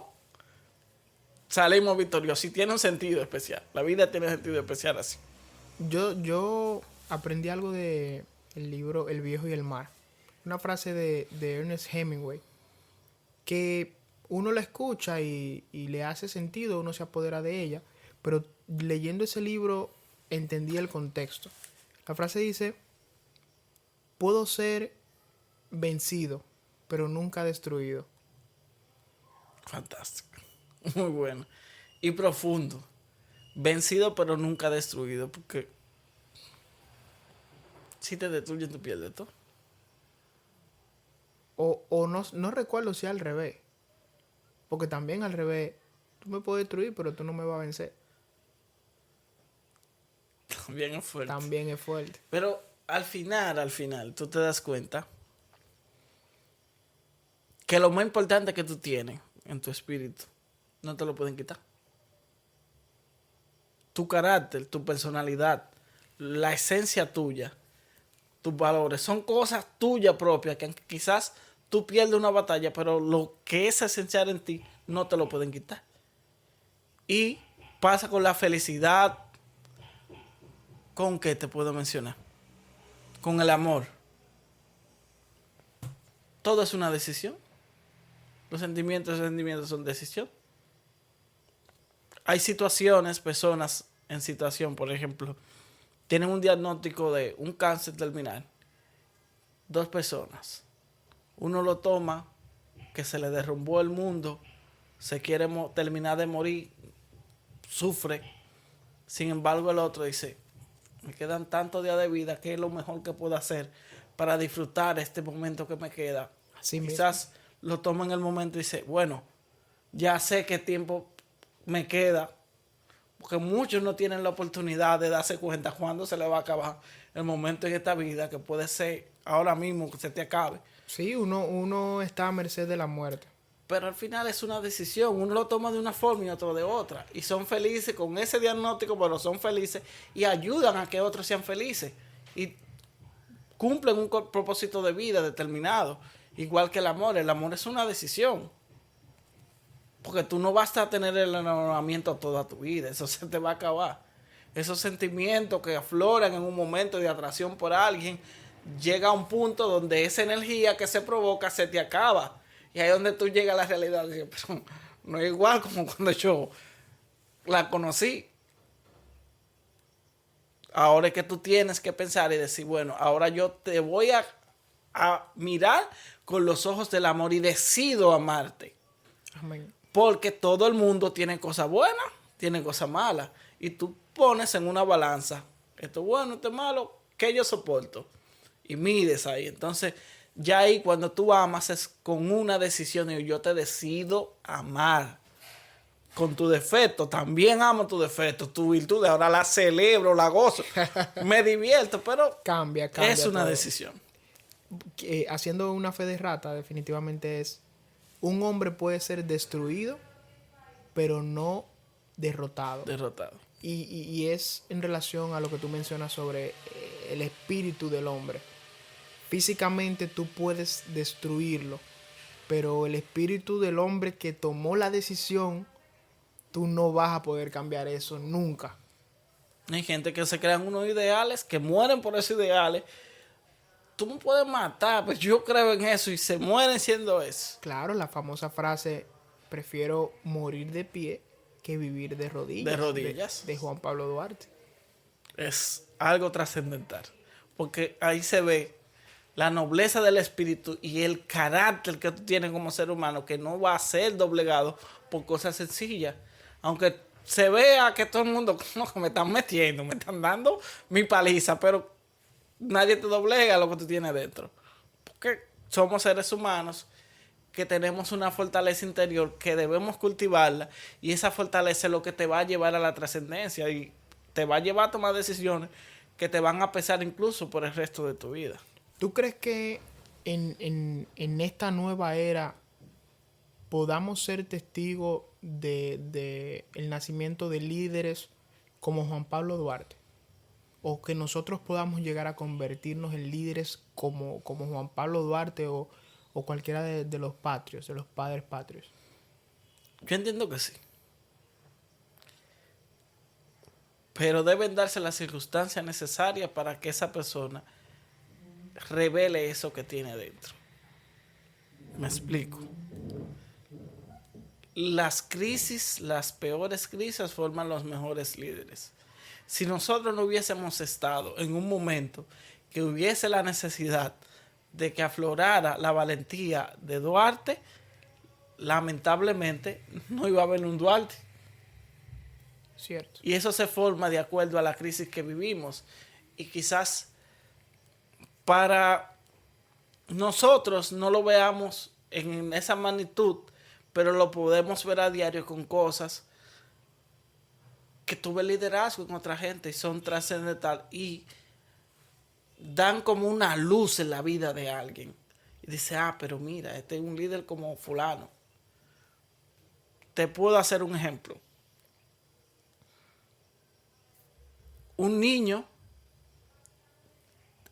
salimos victoriosos. Y tiene un sentido especial. La vida tiene un sentido especial así. Yo aprendí algo de el libro El viejo y el mar. Una frase de Ernest Hemingway que uno la escucha y le hace sentido, uno se apodera de ella, pero leyendo ese libro entendí el contexto. La frase dice, puedo ser vencido, pero nunca destruido. Fantástico. Muy bueno. Y profundo. Vencido pero nunca destruido. Porque si te destruyen, tú pierdes todo. O no recuerdo si al revés. Porque también al revés, tú me puedes destruir, pero tú no me vas a vencer. También es fuerte. También es fuerte. Pero al final, tú te das cuenta que lo más importante que tú tienes en tu espíritu, no te lo pueden quitar. Tu carácter, tu personalidad, la esencia tuya, tus valores, son cosas tuyas propias que quizás tú pierdes una batalla, pero lo que es esencial en ti no te lo pueden quitar. Y pasa con la felicidad. ¿Con qué te puedo mencionar? Con el amor. Todo es una decisión. Los sentimientos son decisión. Hay situaciones, personas en situación, por ejemplo, tienen un diagnóstico de un cáncer terminal. 2 personas. Uno lo toma, que se le derrumbó el mundo, se quiere terminar de morir, sufre. Sin embargo, el otro dice, me quedan tantos días de vida, ¿qué es lo mejor que puedo hacer para disfrutar este momento que me queda? Así Quizás lo toma en el momento y dice, bueno, ya sé qué tiempo me queda, porque muchos no tienen la oportunidad de darse cuenta cuándo se le va a acabar el momento en esta vida, que puede ser ahora mismo que se te acabe. Sí, uno está a merced de la muerte. Pero al final es una decisión. Uno lo toma de una forma y otro de otra. Y son felices con ese diagnóstico, pero son felices y ayudan a que otros sean felices. Y cumplen un propósito de vida determinado. Igual que el amor. El amor es una decisión. Porque tú no vas a tener el enamoramiento toda tu vida. Eso se te va a acabar. Esos sentimientos que afloran en un momento de atracción por alguien, llega a un punto donde esa energía que se provoca se te acaba. Y ahí es donde tú llegas a la realidad. Dices, pero no es igual como cuando yo la conocí. Ahora es que tú tienes que pensar y decir, bueno, ahora yo te voy a mirar con los ojos del amor y decido amarte. Amén. Porque todo el mundo tiene cosas buenas, tiene cosas malas. Y tú pones en una balanza, esto es bueno, esto es malo, ¿qué yo soporto? Y mides ahí. Entonces, ya ahí cuando tú amas es con una decisión y yo te decido amar. Con tu defecto, también amo tu defecto, tu virtud, ahora la celebro, la gozo, me divierto, pero Cambia es una todo. decisión. Haciendo una fe de rata, definitivamente es, un hombre puede ser destruido, pero no derrotado. Derrotado. Y es en relación a lo que tú mencionas sobre el espíritu del hombre. Físicamente tú puedes destruirlo, pero el espíritu del hombre que tomó la decisión, tú no vas a poder cambiar eso nunca. Hay gente que se crean unos ideales, que mueren por esos ideales. Tú me puedes matar, pues yo creo en eso y se mueren siendo eso. Claro, la famosa frase, prefiero morir de pie que vivir de rodillas. De rodillas. De Juan Pablo Duarte. Es algo trascendental. Porque ahí se ve la nobleza del espíritu y el carácter que tú tienes como ser humano, que no va a ser doblegado por cosas sencillas. Aunque se vea que todo el mundo, no, que me están metiendo, me están dando mi paliza, pero nadie te doblega lo que tú tienes dentro. Porque somos seres humanos que tenemos una fortaleza interior que debemos cultivarla, y esa fortaleza es lo que te va a llevar a la trascendencia y te va a llevar a tomar decisiones que te van a pesar incluso por el resto de tu vida. ¿Tú crees que en esta nueva era podamos ser testigos de el nacimiento de líderes como Juan Pablo Duarte? ¿O que nosotros podamos llegar a convertirnos en líderes como Juan Pablo Duarte o cualquiera de los patrios, de los padres patrios? Yo entiendo que sí. Pero deben darse las circunstancias necesarias para que esa persona revele eso que tiene dentro. Me explico. Las crisis, las peores crisis forman los mejores líderes. Si nosotros no hubiésemos estado en un momento que hubiese la necesidad de que aflorara la valentía de Duarte, lamentablemente no iba a haber un Duarte. Cierto. Y eso se forma de acuerdo a la crisis que vivimos. Y quizás para nosotros no lo veamos en esa magnitud, pero lo podemos ver a diario con cosas que tuve liderazgo en otra gente y son trascendentales y dan como una luz en la vida de alguien. Y dice, pero mira, este es un líder como fulano. Te puedo hacer un ejemplo. Un niño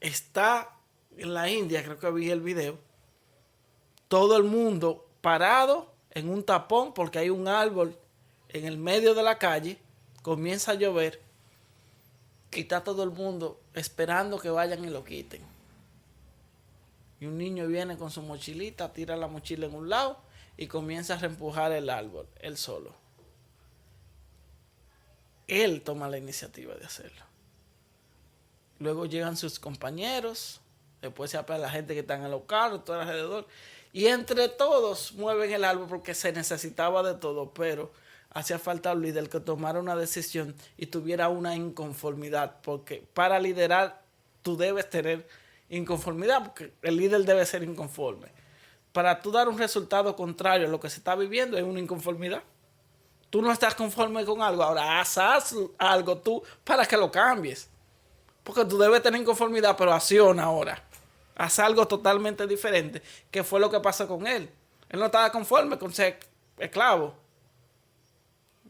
está en la India, creo que vi el video, todo el mundo parado en un tapón porque hay un árbol en el medio de la calle, comienza a llover y está todo el mundo esperando que vayan y lo quiten. Y un niño viene con su mochilita, tira la mochila en un lado y comienza a reempujar el árbol, él solo. Él toma la iniciativa de hacerlo. Luego llegan sus compañeros, después se apela la gente que está en los carros, todo alrededor. Y entre todos mueven el árbol porque se necesitaba de todo, pero hacía falta un líder que tomara una decisión y tuviera una inconformidad, porque para liderar tú debes tener inconformidad, porque el líder debe ser inconforme. Para tú dar un resultado contrario a lo que se está viviendo es una inconformidad. Tú no estás conforme con algo, ahora haz algo tú para que lo cambies. Porque tú debes tener inconformidad, pero acciona ahora. Haz algo totalmente diferente, que fue lo que pasó con él. Él no estaba conforme con ser esclavo.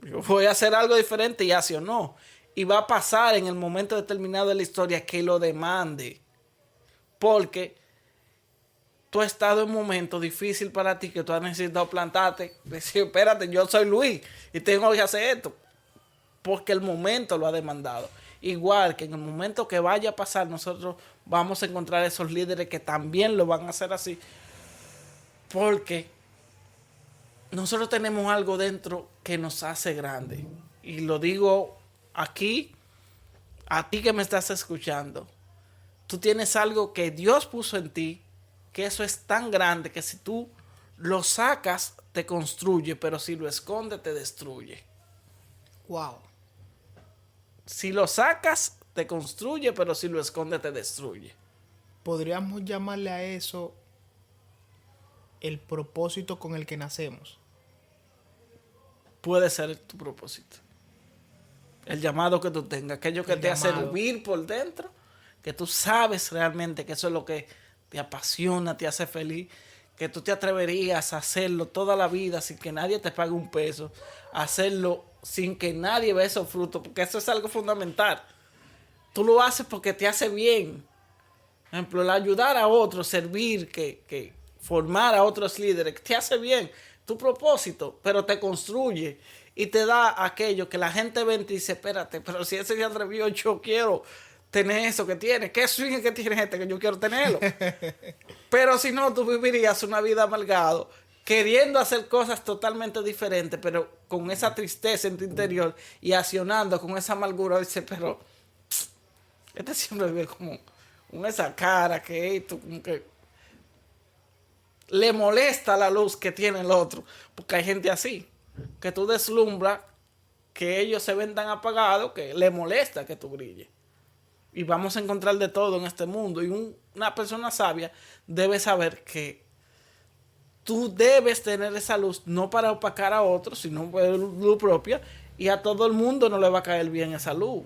Yo voy a hacer algo diferente y accionó. Y va a pasar en el momento determinado de la historia que lo demande. Porque tú has estado en un momento difícil para ti, que tú has necesitado plantarte, decir, espérate, yo soy Luis y tengo que hacer esto. Porque el momento lo ha demandado. Igual que en el momento que vaya a pasar, nosotros vamos a encontrar esos líderes que también lo van a hacer así. Porque nosotros tenemos algo dentro que nos hace grande. Y lo digo aquí a ti que me estás escuchando, tú tienes algo que Dios puso en ti, que eso es tan grande que si tú lo sacas, te construye, pero si lo escondes, te destruye. Wow. Si lo sacas, te construye, pero si lo escondes, te destruye. Podríamos llamarle a eso el propósito con el que nacemos. Puede ser tu propósito. El llamado que tú tengas, aquello que El te hace llamado. hervir por dentro, que tú sabes realmente que eso es lo que te apasiona, te hace feliz, que tú te atreverías a hacerlo toda la vida sin que nadie te pague un peso, hacerlo sin que nadie vea esos frutos, porque eso es algo fundamental. Tú lo haces porque te hace bien. Por ejemplo, el ayudar a otros, servir, que formar a otros líderes, te hace bien tu propósito, pero te construye y te da aquello que la gente ve y dice, espérate, pero si ese se atrevió, yo quiero tener eso que tiene. ¿Qué swing que tiene este que yo quiero tenerlo? Pero si no, tú vivirías una vida amargado, queriendo hacer cosas totalmente diferentes, pero con esa tristeza en tu interior y accionando con esa amargura. Dice, pero este siempre vive como con esa cara que esto, como que le molesta la luz que tiene el otro. Porque hay gente así, que tú deslumbras que ellos se ven tan apagados que le molesta que tú brilles. Y vamos a encontrar de todo en este mundo. Y una persona sabia debe saber que tú debes tener esa luz no para opacar a otros, sino por luz propia. Y a todo el mundo no le va a caer bien esa luz.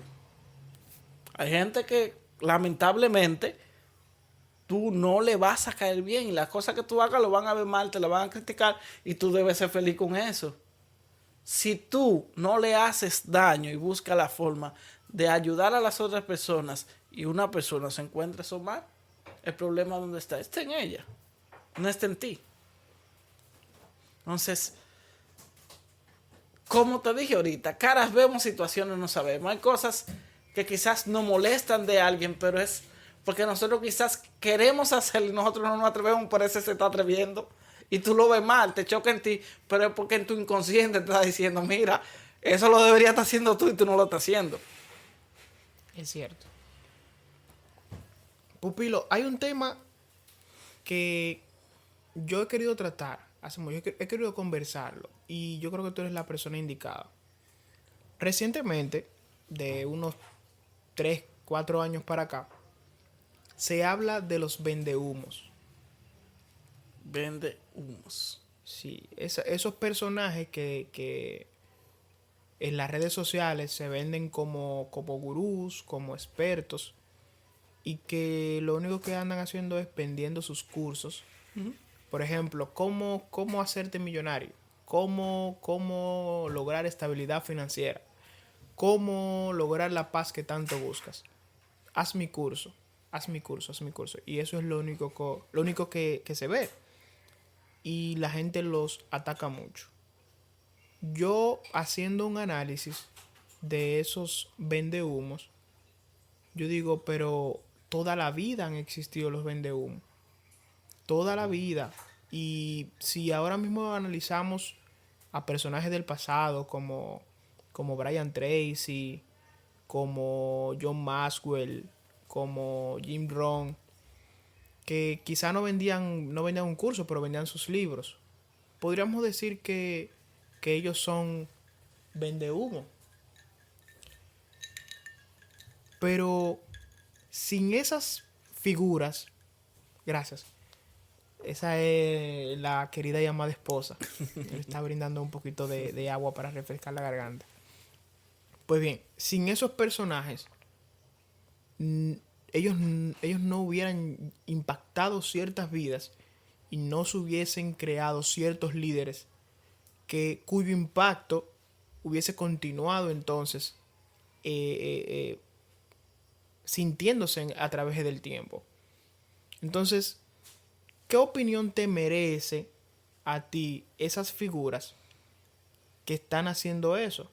Hay gente que lamentablemente tú no le vas a caer bien y las cosas que tú hagas lo van a ver mal, te lo van a criticar y tú debes ser feliz con eso. Si tú no le haces daño y buscas la forma de ayudar a las otras personas y una persona se encuentra eso mal, el problema ¿dónde está? Está en ella, no está en ti. Entonces, como te dije ahorita, caras vemos, situaciones no sabemos. Hay cosas que quizás nos molestan de alguien, pero es porque nosotros quizás queremos hacerlo y nosotros no nos atrevemos, por eso se está atreviendo. Y tú lo ves mal, te choca en ti, pero es porque en tu inconsciente te está diciendo, mira, eso lo deberías estar haciendo tú y tú no lo estás haciendo. Es cierto. Pupilo, hay un tema que yo he querido tratar, hace mucho, he querido conversarlo y yo creo que tú eres la persona indicada. Recientemente, de unos 3 4 años para acá, se habla de los vendehumos. Vende humos. Sí, esos personajes que en las redes sociales se venden como gurús, como expertos, y que lo único que andan haciendo es vendiendo sus cursos. Por ejemplo, cómo hacerte millonario, cómo lograr estabilidad financiera, cómo lograr la paz que tanto buscas. Haz mi curso, haz mi curso, haz mi curso. Y eso es lo único que se ve. Y la gente los ataca mucho. Yo haciendo un análisis de esos vendehumos, yo digo, pero toda la vida han existido los vendehumos. Toda la vida. Y si ahora mismo analizamos a personajes del pasado como Brian Tracy, como John Maxwell, como Jim Rohn, que quizá no vendían un curso, pero vendían sus libros. Podríamos decir que ellos son vendehumo. Pero sin esas figuras, gracias. Esa es la querida y amada esposa. Le está brindando un poquito de agua para refrescar la garganta. Pues bien, sin esos personajes, ellos no hubieran impactado ciertas vidas y no se hubiesen creado ciertos líderes cuyo impacto hubiese continuado entonces sintiéndose a través del tiempo. Entonces, ¿qué opinión te merece a ti esas figuras que están haciendo eso?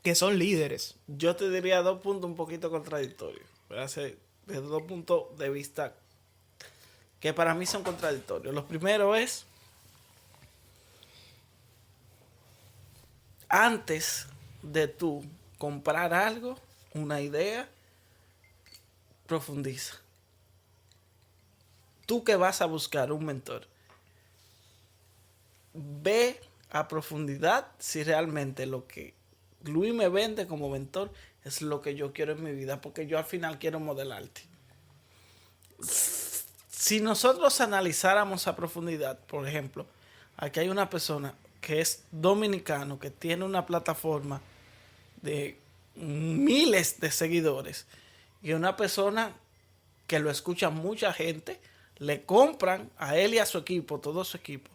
Que son líderes. Yo te diría dos puntos un poquito contradictorios. Desde dos puntos de vista que para mí son contradictorios. Lo primero es, antes de tú comprar algo, una idea, profundiza. Tú que vas a buscar un mentor, ve a profundidad si realmente lo que Luis me vende como mentor es lo que yo quiero en mi vida, porque yo al final quiero modelarte. Si nosotros analizáramos a profundidad, por ejemplo, aquí hay una persona que es dominicano, que tiene una plataforma de miles de seguidores, y una persona que lo escucha mucha gente, le compran a él y a su equipo, todo su equipo.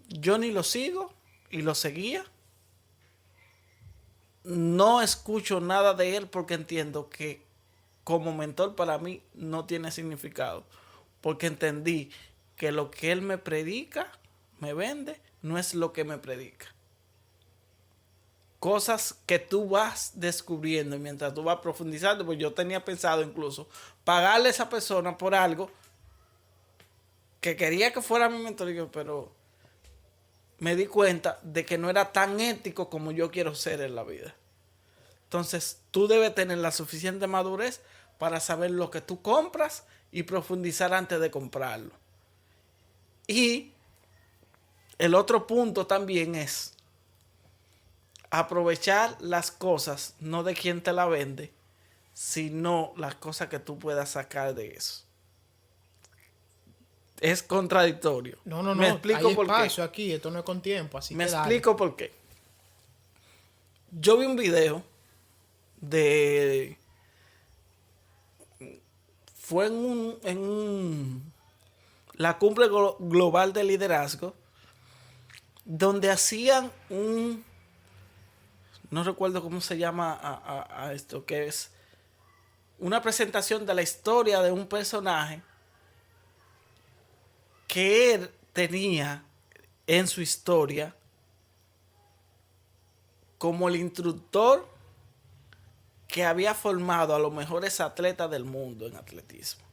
Yo ni lo sigo y lo seguía. No escucho nada de él porque entiendo que como mentor para mí no tiene significado. Porque entendí que lo que él me predica, me vende, no es lo que me predica. Cosas que tú vas descubriendo mientras tú vas profundizando, pues yo tenía pensado incluso pagarle a esa persona por algo que quería que fuera mi mentor, pero me di cuenta de que no era tan ético como yo quiero ser en la vida. Entonces, tú debes tener la suficiente madurez para saber lo que tú compras y profundizar antes de comprarlo. Y el otro punto también es aprovechar las cosas, no de quien te la vende, sino las cosas que tú puedas sacar de eso. Es contradictorio. No, no, Me no. explico Hay por qué. espacio aquí. Esto no es con tiempo. Así Me que dale. explico por qué. Yo vi un video de... Fue la cumbre global de liderazgo, donde hacían no recuerdo cómo se llama a esto, que es una presentación de la historia de un personaje que él tenía en su historia como el instructor que había formado a los mejores atletas del mundo en atletismo.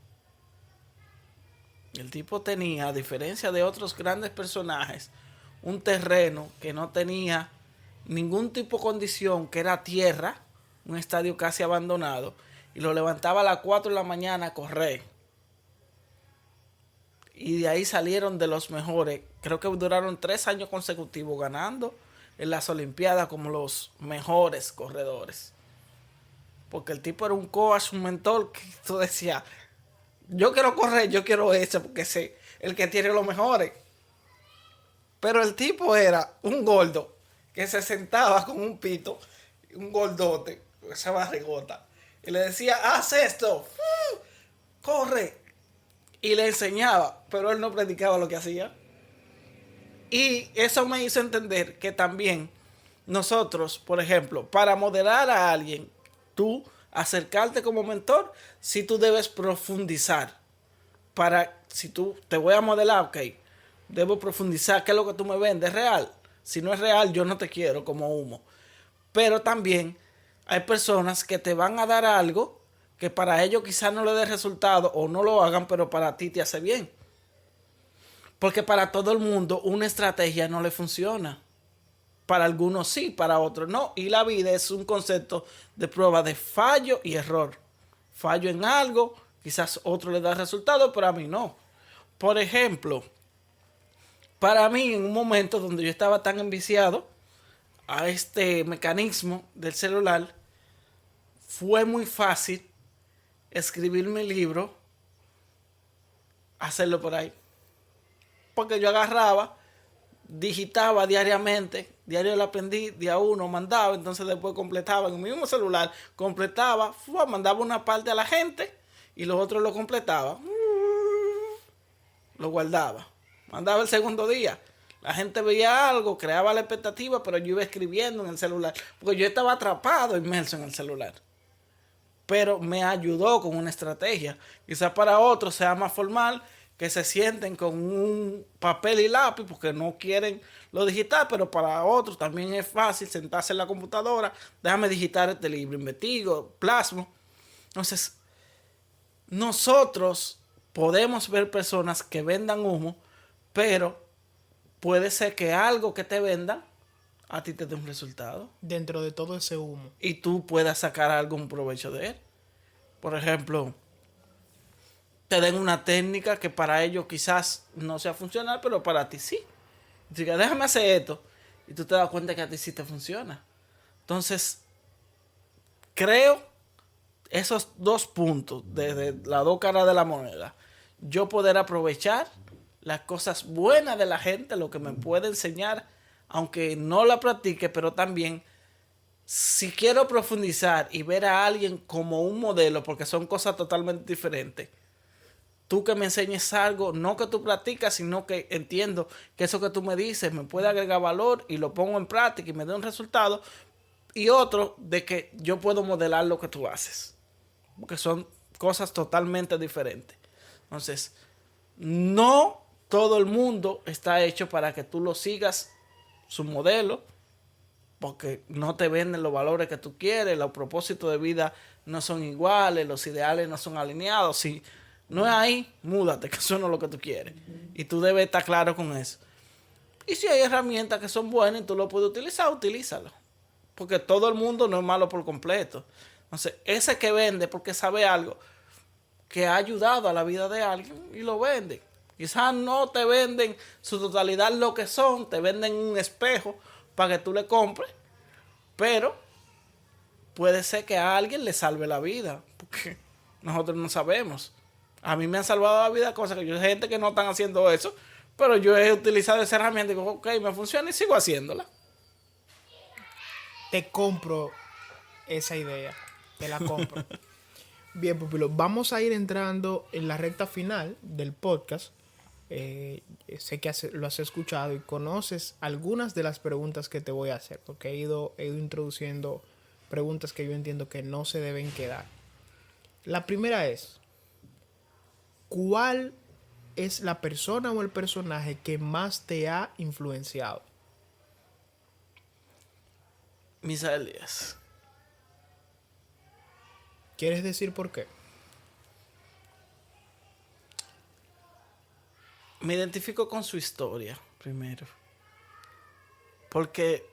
El tipo tenía, a diferencia de otros grandes personajes, un terreno que no tenía ningún tipo de condición, que era tierra, un estadio casi abandonado, y lo levantaba a las 4 de la mañana a correr. Y de ahí salieron de los mejores. Creo que duraron 3 años consecutivos ganando en las Olimpiadas como los mejores corredores. Porque el tipo era un coach, un mentor, que tú decías, yo quiero correr, yo quiero ese, porque sé el que tiene los mejores. Pero el tipo era un gordo que se sentaba con un pito, un gordote, esa barrigota, y le decía, haz esto, corre. Y le enseñaba, pero él no predicaba lo que hacía. Y eso me hizo entender que también nosotros, por ejemplo, para moderar a alguien, tú acercarte como mentor, si tú debes profundizar. Si tú te voy a modelar, ok, debo profundizar qué es lo que tú me vendes, ¿es real? Si no es real, yo no te quiero como humo. Pero también hay personas que te van a dar algo que para ellos quizás no le dé resultado o no lo hagan, pero para ti te hace bien. Porque para todo el mundo una estrategia no le funciona. Para algunos sí, para otros no. Y la vida es un concepto de prueba de fallo y error. Fallo en algo, quizás otro le da resultado, pero a mí no. Por ejemplo, para mí en un momento donde yo estaba tan enviciado a este mecanismo del celular, fue muy fácil escribir mi libro, hacerlo por ahí. Porque yo agarraba, digitaba diariamente, diario lo aprendí, día 1 mandaba, entonces después completaba en mi mismo celular, completaba, mandaba una parte a la gente y los otros lo completaba, lo guardaba, mandaba el segundo día. La gente veía algo, creaba la expectativa, pero yo iba escribiendo en el celular, porque yo estaba atrapado, inmerso en el celular. Pero me ayudó con una estrategia. Quizás para otros sea más formal, que se sienten con un papel y lápiz porque no quieren lo digital, pero para otros también es fácil sentarse en la computadora, déjame digitar este libro, investigo, plasmo. Entonces, nosotros podemos ver personas que vendan humo, pero puede ser que algo que te vendan a ti te dé un resultado Dentro de todo ese humo. y tú puedas sacar algún provecho de él. Por ejemplo, te den una técnica que para ellos quizás no sea funcional, pero para ti sí. Diga, déjame hacer esto. Y tú te das cuenta que a ti sí te funciona. Entonces, creo esos dos puntos, desde las dos caras de la moneda, yo poder aprovechar las cosas buenas de la gente, lo que me puede enseñar, aunque no la practique, pero también si quiero profundizar y ver a alguien como un modelo, porque son cosas totalmente diferentes, tú que me enseñes algo, no que tú practicas, sino que entiendo que eso que tú me dices me puede agregar valor y lo pongo en práctica y me dé un resultado, y otro de que yo puedo modelar lo que tú haces, porque son cosas totalmente diferentes. Entonces, no todo el mundo está hecho para que tú lo sigas su modelo, porque no te venden los valores que tú quieres, los propósitos de vida no son iguales, los ideales no son alineados. Si no es ahí, múdate, que eso no es lo que tú quieres. Y tú debes estar claro con eso. Y si hay herramientas que son buenas y tú lo puedes utilizar, utilízalo. Porque todo el mundo no es malo por completo. Entonces, ese que vende porque sabe algo que ha ayudado a la vida de alguien y lo vende. Quizás no te venden su totalidad lo que son, te venden un espejo para que tú le compres, pero puede ser que a alguien le salve la vida, porque nosotros no sabemos. A mí me han salvado la vida cosas que yo sé gente que no están haciendo eso, pero yo he utilizado esa herramienta y digo, ok, me funciona y sigo haciéndola. Te compro esa idea. Te la compro. Bien, Pupilo, vamos a ir entrando en la recta final del podcast. Sé que lo has escuchado y conoces algunas de las preguntas que te voy a hacer, porque he ido introduciendo preguntas que yo entiendo que no se deben quedar. La primera es, ¿cuál es la persona o el personaje que más te ha influenciado? Misael Díaz. ¿Quieres decir por qué? Me identifico con su historia, primero. Porque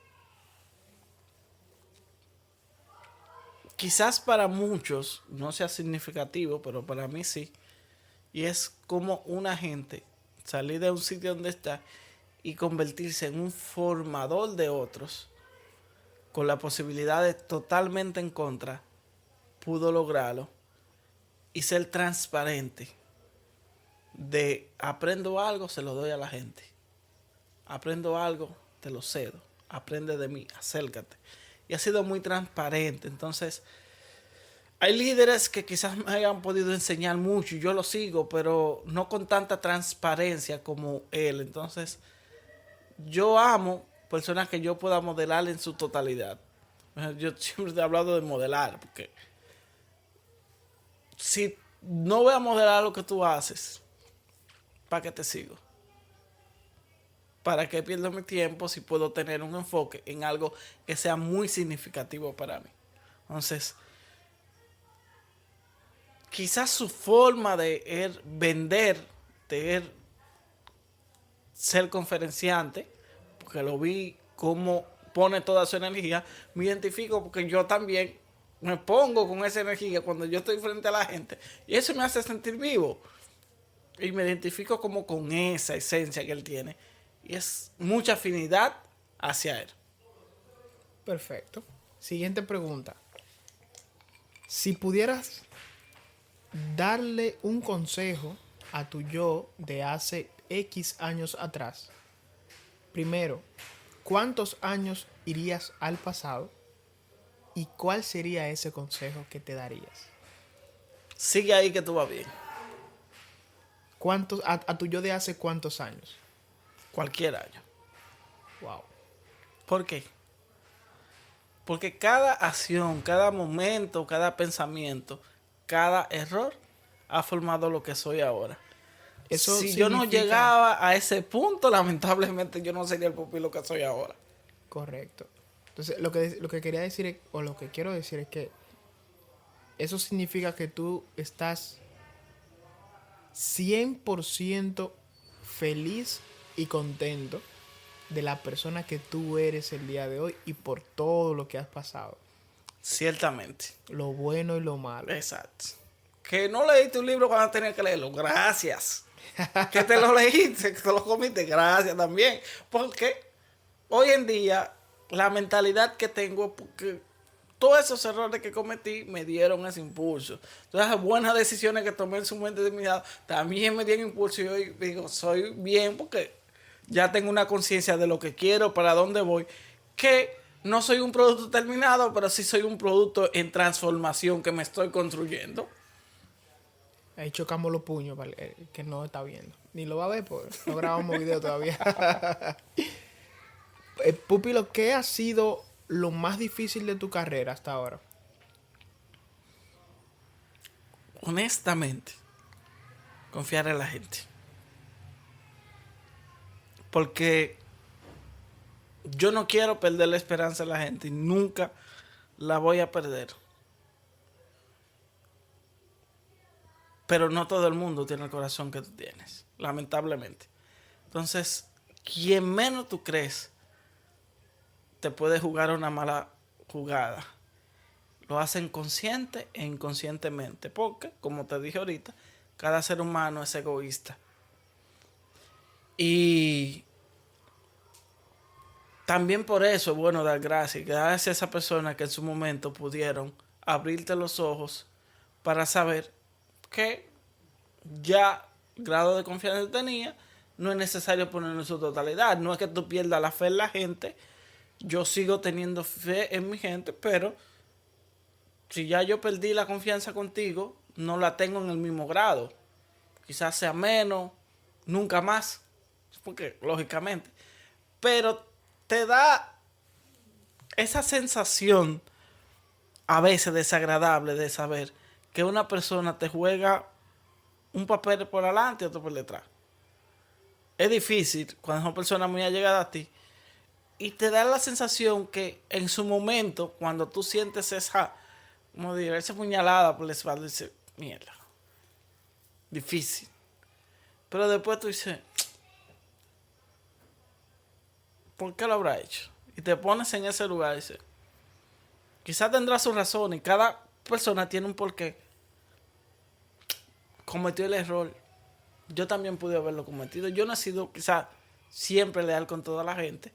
quizás para muchos no sea significativo, pero para mí sí. Y es como una gente salir de un sitio donde está y convertirse en un formador de otros, con la posibilidad de totalmente en contra, pudo lograrlo y ser transparente. De aprendo algo, se lo doy a la gente. Aprendo algo, te lo cedo. Aprende de mí, acércate. Y ha sido muy transparente. Entonces, hay líderes que quizás me hayan podido enseñar mucho y yo lo sigo, pero no con tanta transparencia como él. Entonces, yo amo personas que yo pueda modelar en su totalidad. Yo siempre he hablado de modelar, porque si no voy a modelar lo que tú haces, ¿para qué te sigo? ¿Para qué pierdo mi tiempo si puedo tener un enfoque en algo que sea muy significativo para mí? Entonces, quizás su forma de vender, de ser conferenciante, porque lo vi cómo pone toda su energía, me identifico porque yo también me pongo con esa energía cuando yo estoy frente a la gente y eso me hace sentir vivo y me identifico como con esa esencia que él tiene y es mucha afinidad hacia él. Perfecto. Siguiente pregunta. Si pudieras darle un consejo a tu yo de hace X años atrás, primero, ¿cuántos años irías al pasado? ¿Y cuál sería ese consejo que te darías? Sigue ahí que tú vas bien. ¿Cuántos, a tu yo de hace cuántos años? Cualquier año. Wow. ¿Por qué? Porque cada acción, cada momento, cada pensamiento, cada error ha formado lo que soy ahora. Eso Si yo no significa... llegaba a ese punto, lamentablemente yo no sería el pupilo que soy ahora. Correcto. Entonces, lo que quería decir, o lo que quiero decir es que eso significa que tú estás 100% feliz y contento de la persona que tú eres el día de hoy y por todo lo que has pasado. Ciertamente. Lo bueno y lo malo. Exacto. Que no leíste un libro cuando tenías que leerlo. Gracias. Que te lo leíste, que te lo comiste. Gracias también. Porque hoy en día la mentalidad que tengo es porque todos esos errores que cometí me dieron ese impulso. Todas las buenas decisiones que tomé en su momento determinado también me dieron impulso. Y hoy digo, soy bien porque ya tengo una conciencia de lo que quiero, para dónde voy. Que no soy un producto terminado, pero sí soy un producto en transformación que me estoy construyendo. Ahí chocamos los puños para el que no está viendo. Ni lo va a ver, pues no grabamos video todavía. Pupilo, ¿qué ha sido lo más difícil de tu carrera hasta ahora? Honestamente, confiar en la gente. Porque yo no quiero perder la esperanza en la gente y nunca la voy a perder. Pero no todo el mundo tiene el corazón que tú tienes, lamentablemente. Entonces, quien menos tú crees te puede jugar una mala jugada, lo hacen consciente e inconscientemente. Porque, como te dije ahorita, cada ser humano es egoísta. Y también por eso es bueno dar gracias. Gracias a esas personas que en su momento pudieron abrirte los ojos para saber que ya grado de confianza que tenía, no es necesario ponerlo en su totalidad. No es que tú pierdas la fe en la gente. Yo sigo teniendo fe en mi gente, pero si ya yo perdí la confianza contigo, no la tengo en el mismo grado. Quizás sea menos, nunca más, porque lógicamente. Pero te da esa sensación a veces desagradable de saber que una persona te juega un papel por adelante y otro por detrás. Es difícil cuando es una persona muy allegada a ti y te da la sensación que en su momento, cuando tú sientes esa, como digo, esa puñalada por la espalda, dices, mierda, difícil. Pero después tú dices, ¿por qué lo habrá hecho? Y te pones en ese lugar y dices, quizás tendrá su razón y cada persona tiene un porqué. Cometió el error. Yo también pude haberlo cometido. Yo no he sido quizás siempre leal con toda la gente.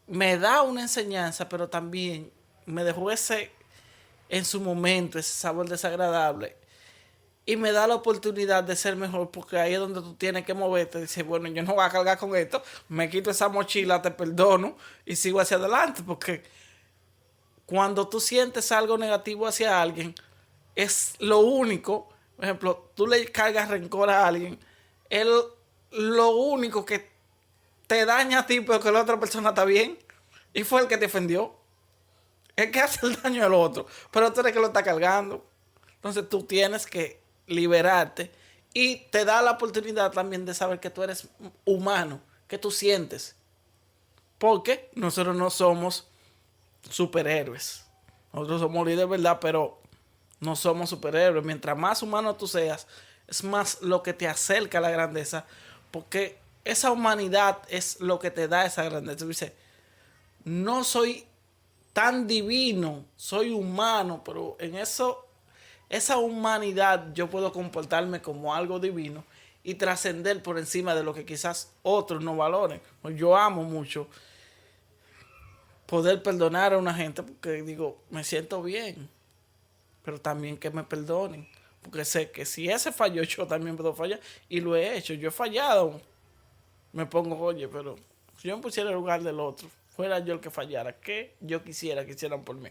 Me da una enseñanza, pero también me dejó ese, en su momento, ese sabor desagradable. Y me da la oportunidad de ser mejor, porque ahí es donde tú tienes que moverte. Dices, bueno, yo no voy a cargar con esto. Me quito esa mochila, te perdono y sigo hacia adelante. Porque cuando tú sientes algo negativo hacia alguien, es lo único. Por ejemplo, tú le cargas rencor a alguien, es lo único que te daña a ti, pero que la otra persona está bien. Y fue el que te ofendió. El que hace el daño al otro. Pero tú eres que lo está cargando. Entonces tú tienes que liberarte. Y te da la oportunidad también de saber que tú eres humano. Que tú sientes. Porque nosotros no somos superhéroes. Nosotros somos líderes, ¿verdad? Pero no somos superhéroes. Mientras más humano tú seas, es más lo que te acerca a la grandeza. Porque esa humanidad es lo que te da esa grandeza. Tú dices, no soy tan divino, soy humano, pero en eso, esa humanidad yo puedo comportarme como algo divino y trascender por encima de lo que quizás otros no valoren. Yo amo mucho poder perdonar a una gente porque digo, me siento bien, pero también que me perdonen, porque sé que si ese falló, yo también puedo fallar y lo he hecho. Yo he fallado, me pongo, oye, pero si yo me pusiera en el lugar del otro, fuera yo el que fallara, ¿qué yo quisiera que hicieran por mí?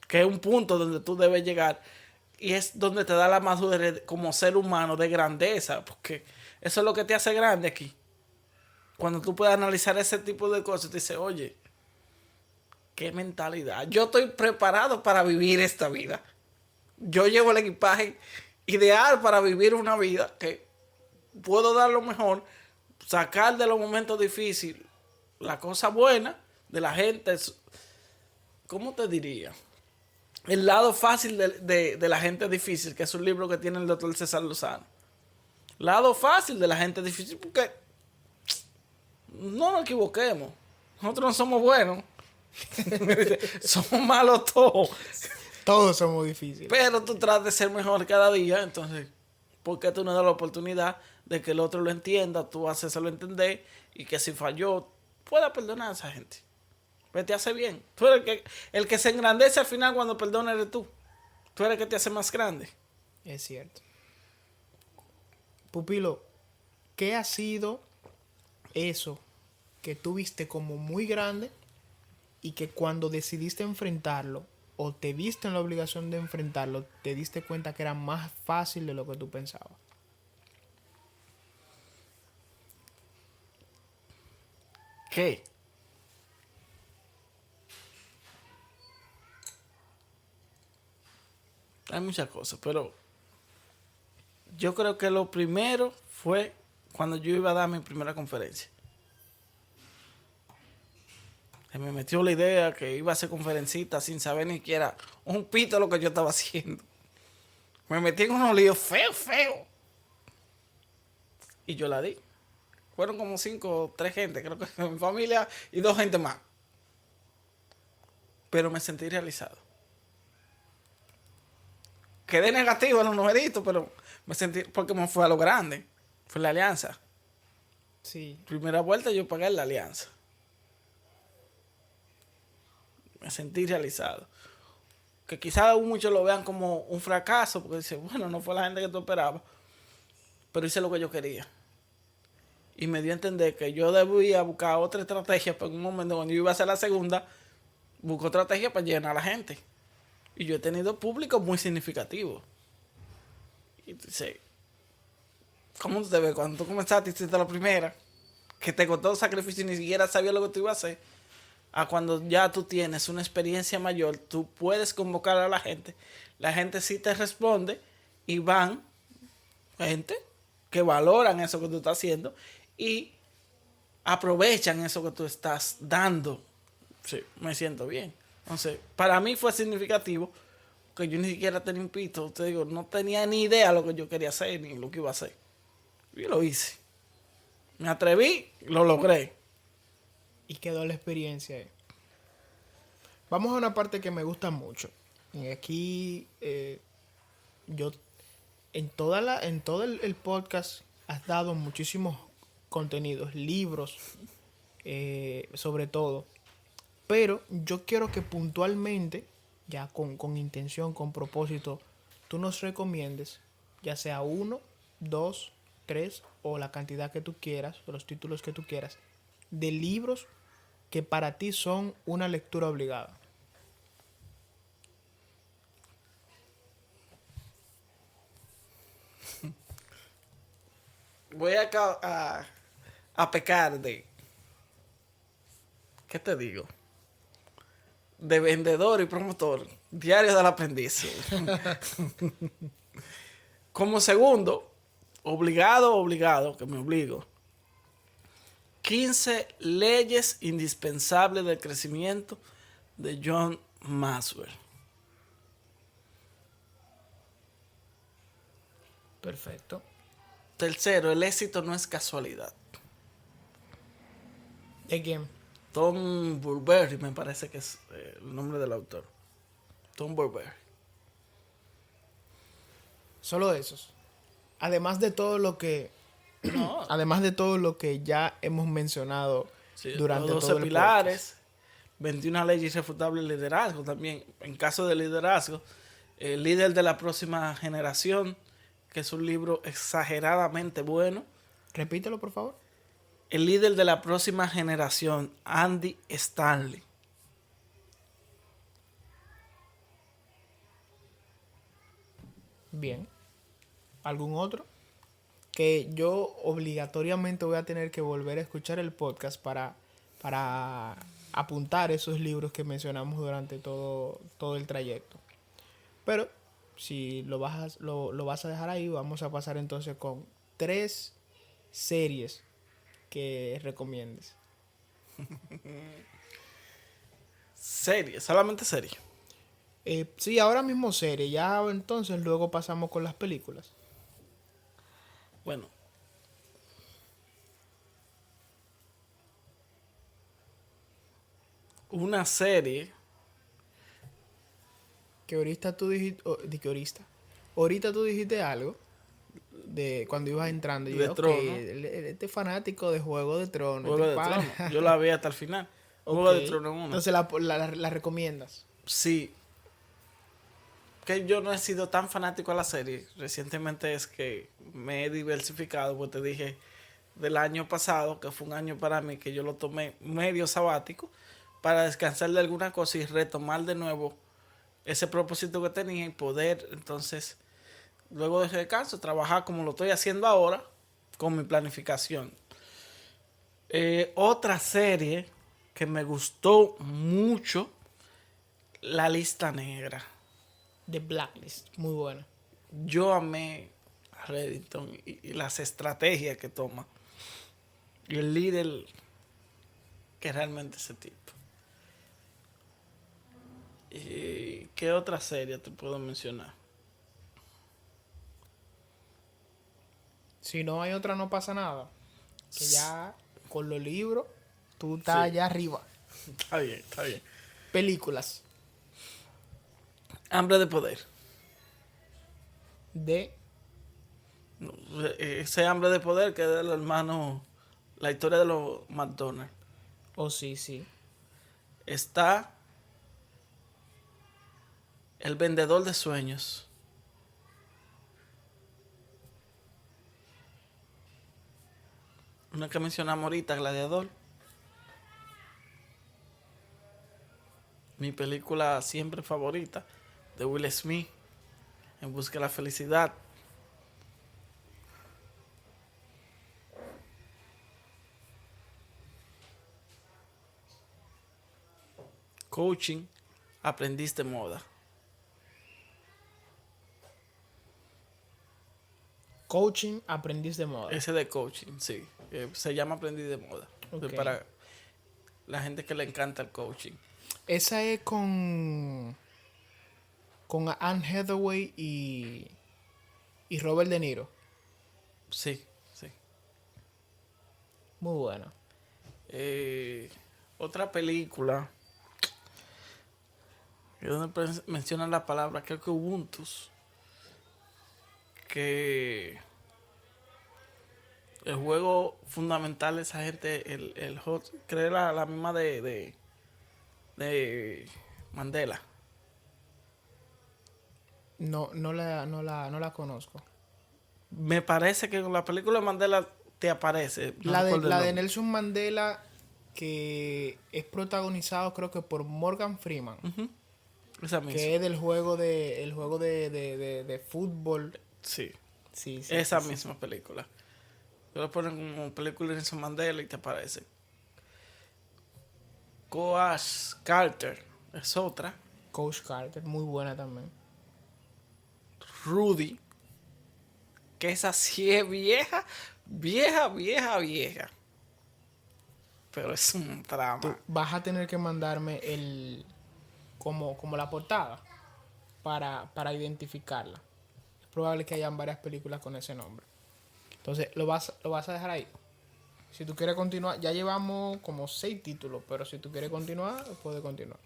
Que es un punto donde tú debes llegar y es donde te da la madurez como ser humano de grandeza, porque eso es lo que te hace grande aquí. Cuando tú puedes analizar ese tipo de cosas, te dices, oye, qué mentalidad. Yo estoy preparado para vivir esta vida. Yo llevo el equipaje ideal para vivir una vida que puedo dar lo mejor, sacar de los momentos difíciles la cosa buena de la gente. ¿Cómo te diría? El lado fácil de la gente difícil, que es un libro que tiene el doctor César Lozano. Lado fácil de la gente difícil, porque no nos equivoquemos. Nosotros no somos buenos. Somos malos todos. Todos somos difíciles. Pero tú tratas de ser mejor cada día. Entonces, ¿por qué tú no das la oportunidad de que el otro lo entienda? Tú hacéselo entender y que si falló, pueda perdonar a esa gente. Pues te hace bien. Tú eres el que se engrandece al final cuando perdona eres tú. Tú eres el que te hace más grande. Es cierto. Pupilo, ¿qué ha sido eso que tú viste como muy grande y que cuando decidiste enfrentarlo o te viste en la obligación de enfrentarlo, te diste cuenta que era más fácil de lo que tú pensabas? ¿Qué? Hay muchas cosas, pero yo creo que lo primero fue cuando yo iba a dar mi primera conferencia. Se me metió la idea que iba a ser conferencista sin saber ni siquiera un pito lo que yo estaba haciendo. Me metí en unos líos feos. Y yo la di. Fueron como 3 gente, creo que mi familia y 2 gente más. Pero me sentí realizado. Quedé negativo en los numeritos, pero me sentí, porque me fue a lo grande. Fue la alianza. Sí. Primera vuelta yo pagué la alianza. Me sentí realizado. Que quizás muchos lo vean como un fracaso, porque dicen, bueno, no fue la gente que tú esperabas, pero hice lo que yo quería. Y me dio a entender que yo debía buscar otra estrategia, pero en un momento cuando yo iba a hacer la segunda, busco estrategia para llenar a la gente. Y yo he tenido público muy significativo. Y tú dices, ¿cómo tú te ves cuando tú comenzaste y hiciste la primera? Que te costó sacrificio y ni siquiera sabías lo que tú ibas a hacer. A cuando ya tú tienes una experiencia mayor, tú puedes convocar a la gente sí te responde y van gente que valoran eso que tú estás haciendo y aprovechan eso que tú estás dando. Sí, me siento bien. Entonces, para mí fue significativo que yo ni siquiera tenía un pito. Te digo, no tenía ni idea de lo que yo quería hacer ni lo que iba a hacer. Y lo hice. Me atreví, lo logré. Y quedó la experiencia ahí. Vamos a una parte que me gusta mucho. Y aquí yo en todo el podcast has dado muchísimos contenidos, libros, sobre todo. Pero yo quiero que puntualmente, ya con intención, con propósito, tú nos recomiendes, ya sea 1, 2, 3 o la cantidad que tú quieras, o los títulos que tú quieras, de libros que para ti son una lectura obligada. Voy a pecar de, ¿qué te digo? De vendedor y promotor. Diario del aprendiz. Como segundo, obligado, que me obligo. 15 leyes indispensables del crecimiento de John Maxwell. Perfecto. Tercero, el éxito no es casualidad. ¿De quién? Tom Burberry, me parece que es el nombre del autor. Tom Burberry. Solo esos. Además de todo lo que No, además de todo lo que ya hemos mencionado sí, durante los 12 todo el pilares, 21 leyes irrefutables de liderazgo también. En caso de liderazgo, el líder de la próxima generación, que es un libro exageradamente bueno. podcast. Repítelo, por favor. El líder de la próxima generación, Andy Stanley. Bien. ¿Algún otro? Que yo obligatoriamente voy a tener que volver a escuchar el podcast para apuntar esos libros que mencionamos durante todo el trayecto. Pero si lo vas a dejar ahí, vamos a pasar entonces con 3 series que recomiendes. Serie, solamente serie. Sí, ahora mismo serie. Ya entonces luego pasamos con las películas. Bueno, una serie Que ahorita tú dijiste, ahorita tú dijiste algo de cuando ibas entrando. Yo de dije, ok, Tronos. este es fanático de Juego de Tronos, Juego este de pana. Tronos. Yo la vi hasta el final. Ok, Juego de Tronos 1. entonces la recomiendas. Sí, que yo no he sido tan fanático a la serie. Recientemente es que me he diversificado, pues te dije del año pasado, que fue un año para mí que yo lo tomé medio sabático para descansar de alguna cosa y retomar de nuevo ese propósito que tenía y poder entonces, luego de ese descanso, trabajar como lo estoy haciendo ahora con mi planificación. Otra serie que me gustó mucho, La Lista Negra. The Blacklist, muy buena. Yo amé a Reddington y las estrategias que toma. Y el líder que realmente ese tipo. ¿Y qué otra serie te puedo mencionar? Si no hay otra, no pasa nada. Que ya con los libros, tú estás Sí, allá arriba. está bien, está bien. Películas Hambre de poder. de... No, ese hambre de poder que es del hermano, la historia de los McDonald's. Oh, sí, sí. Está El vendedor de sueños. Una que mencionamos ahorita, Gladiador. Mi película siempre favorita, de Will Smith, En busca de la felicidad. Coaching, aprendiz de moda. Coaching, aprendiz de moda. Ese de coaching, sí. Se llama aprendiz de moda. Ok. Para la gente que le encanta el coaching. Esa es con Anne Hathaway y Robert De Niro. Sí, sí. Muy buena. Otra película que donde mencionan la palabra, creo que Ubuntu, que el juego fundamental de esa gente, el hot, creo la misma de Mandela. No la conozco. Me parece que con la película de Mandela te aparece. No La de, recuerdo el la de nombre. Nelson Mandela, que es protagonizado creo que por Morgan Freeman, Ujú, esa misma. que es del juego de fútbol. Sí, Sí, sí, esa sí, sí, misma película. Tú lo ponen como película de Nelson Mandela y te aparece. Coach Carter es otra. Coach Carter, muy buena también. Rudy, que esa sí es vieja, vieja, vieja, vieja. Pero es un Tú trama. vas a tener que mandarme como la portada para identificarla. Es probable que hayan varias películas con ese nombre. Entonces, lo vas a dejar ahí. Si tú quieres continuar, ya llevamos como 6 títulos, pero si tú quieres continuar, puedes continuar.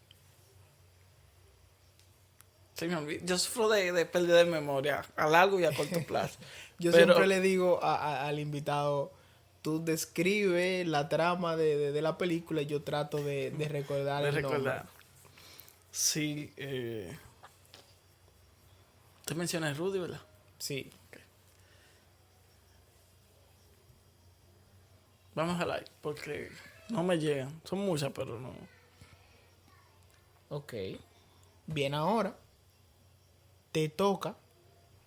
Se me olvida. Yo sufro de pérdida de memoria a largo y a corto plazo. Yo Pero siempre le digo al invitado, tú describe la trama de la película y yo trato de recordar de el nombre. recordar. Sí, te mencioné Rudy, ¿verdad? Sí. Vamos a like, porque no me llegan. Son muchas, pero no. Ok. Bien, ahora te toca,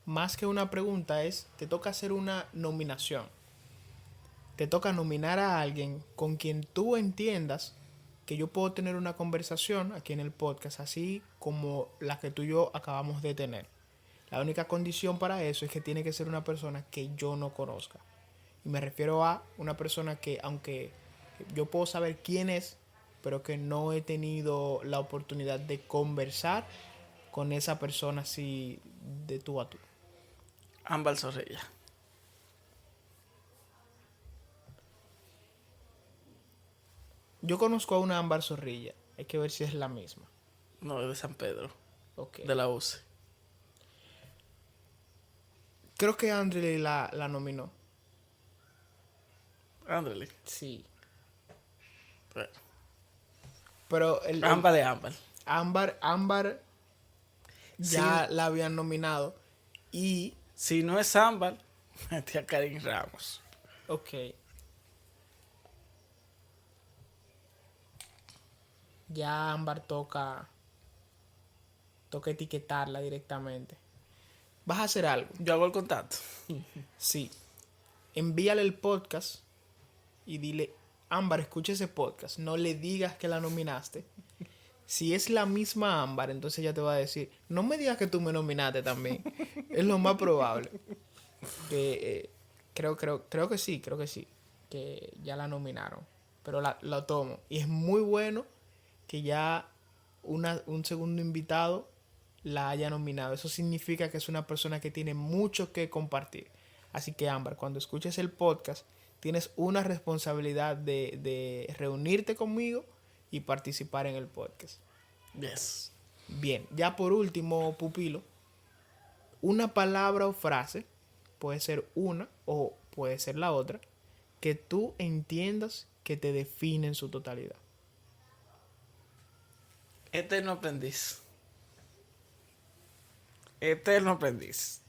más que una pregunta, te toca hacer una nominación. Te toca nominar a alguien con quien tú entiendas que yo puedo tener una conversación aquí en el podcast, así como la que tú y yo acabamos de tener. La única condición para eso es que tiene que ser una persona que yo no conozca. Y me refiero a una persona que, aunque yo puedo saber quién es, pero que no he tenido la oportunidad de conversar con esa persona así de tú a tú. Ámbar Zorrilla. Yo conozco a una Ámbar Zorrilla. Hay que ver si es la misma. No, es de San Pedro, Ok. de la UCE. Creo que André la nominó. Ándale. Sí. Bueno, Pero Ámbar de Ámbar. Ámbar Si, ya la habían nominado. Y, si no es Ámbar, metí a Karim Ramos. ok. Ya Ámbar toca etiquetarla directamente. Vas a hacer algo. Yo hago el contacto. Sí. Envíale el podcast y dile, Ámbar, escucha ese podcast. No le digas que la nominaste. Si es la misma Ámbar, entonces ella te va a decir, no me digas que tú me nominaste también. Es lo más probable. Que creo que sí, que ya la nominaron. Pero la tomo. Y es muy bueno que ya un segundo invitado la haya nominado. Eso significa que es una persona que tiene mucho que compartir. Así que Ámbar, cuando escuches el podcast, tienes una responsabilidad de reunirte conmigo y participar en el podcast. Yes. Bien, ya por último, pupilo, una palabra o frase, puede ser una o puede ser la otra, que tú entiendas que te define en su totalidad. Eterno aprendiz. Eterno aprendiz.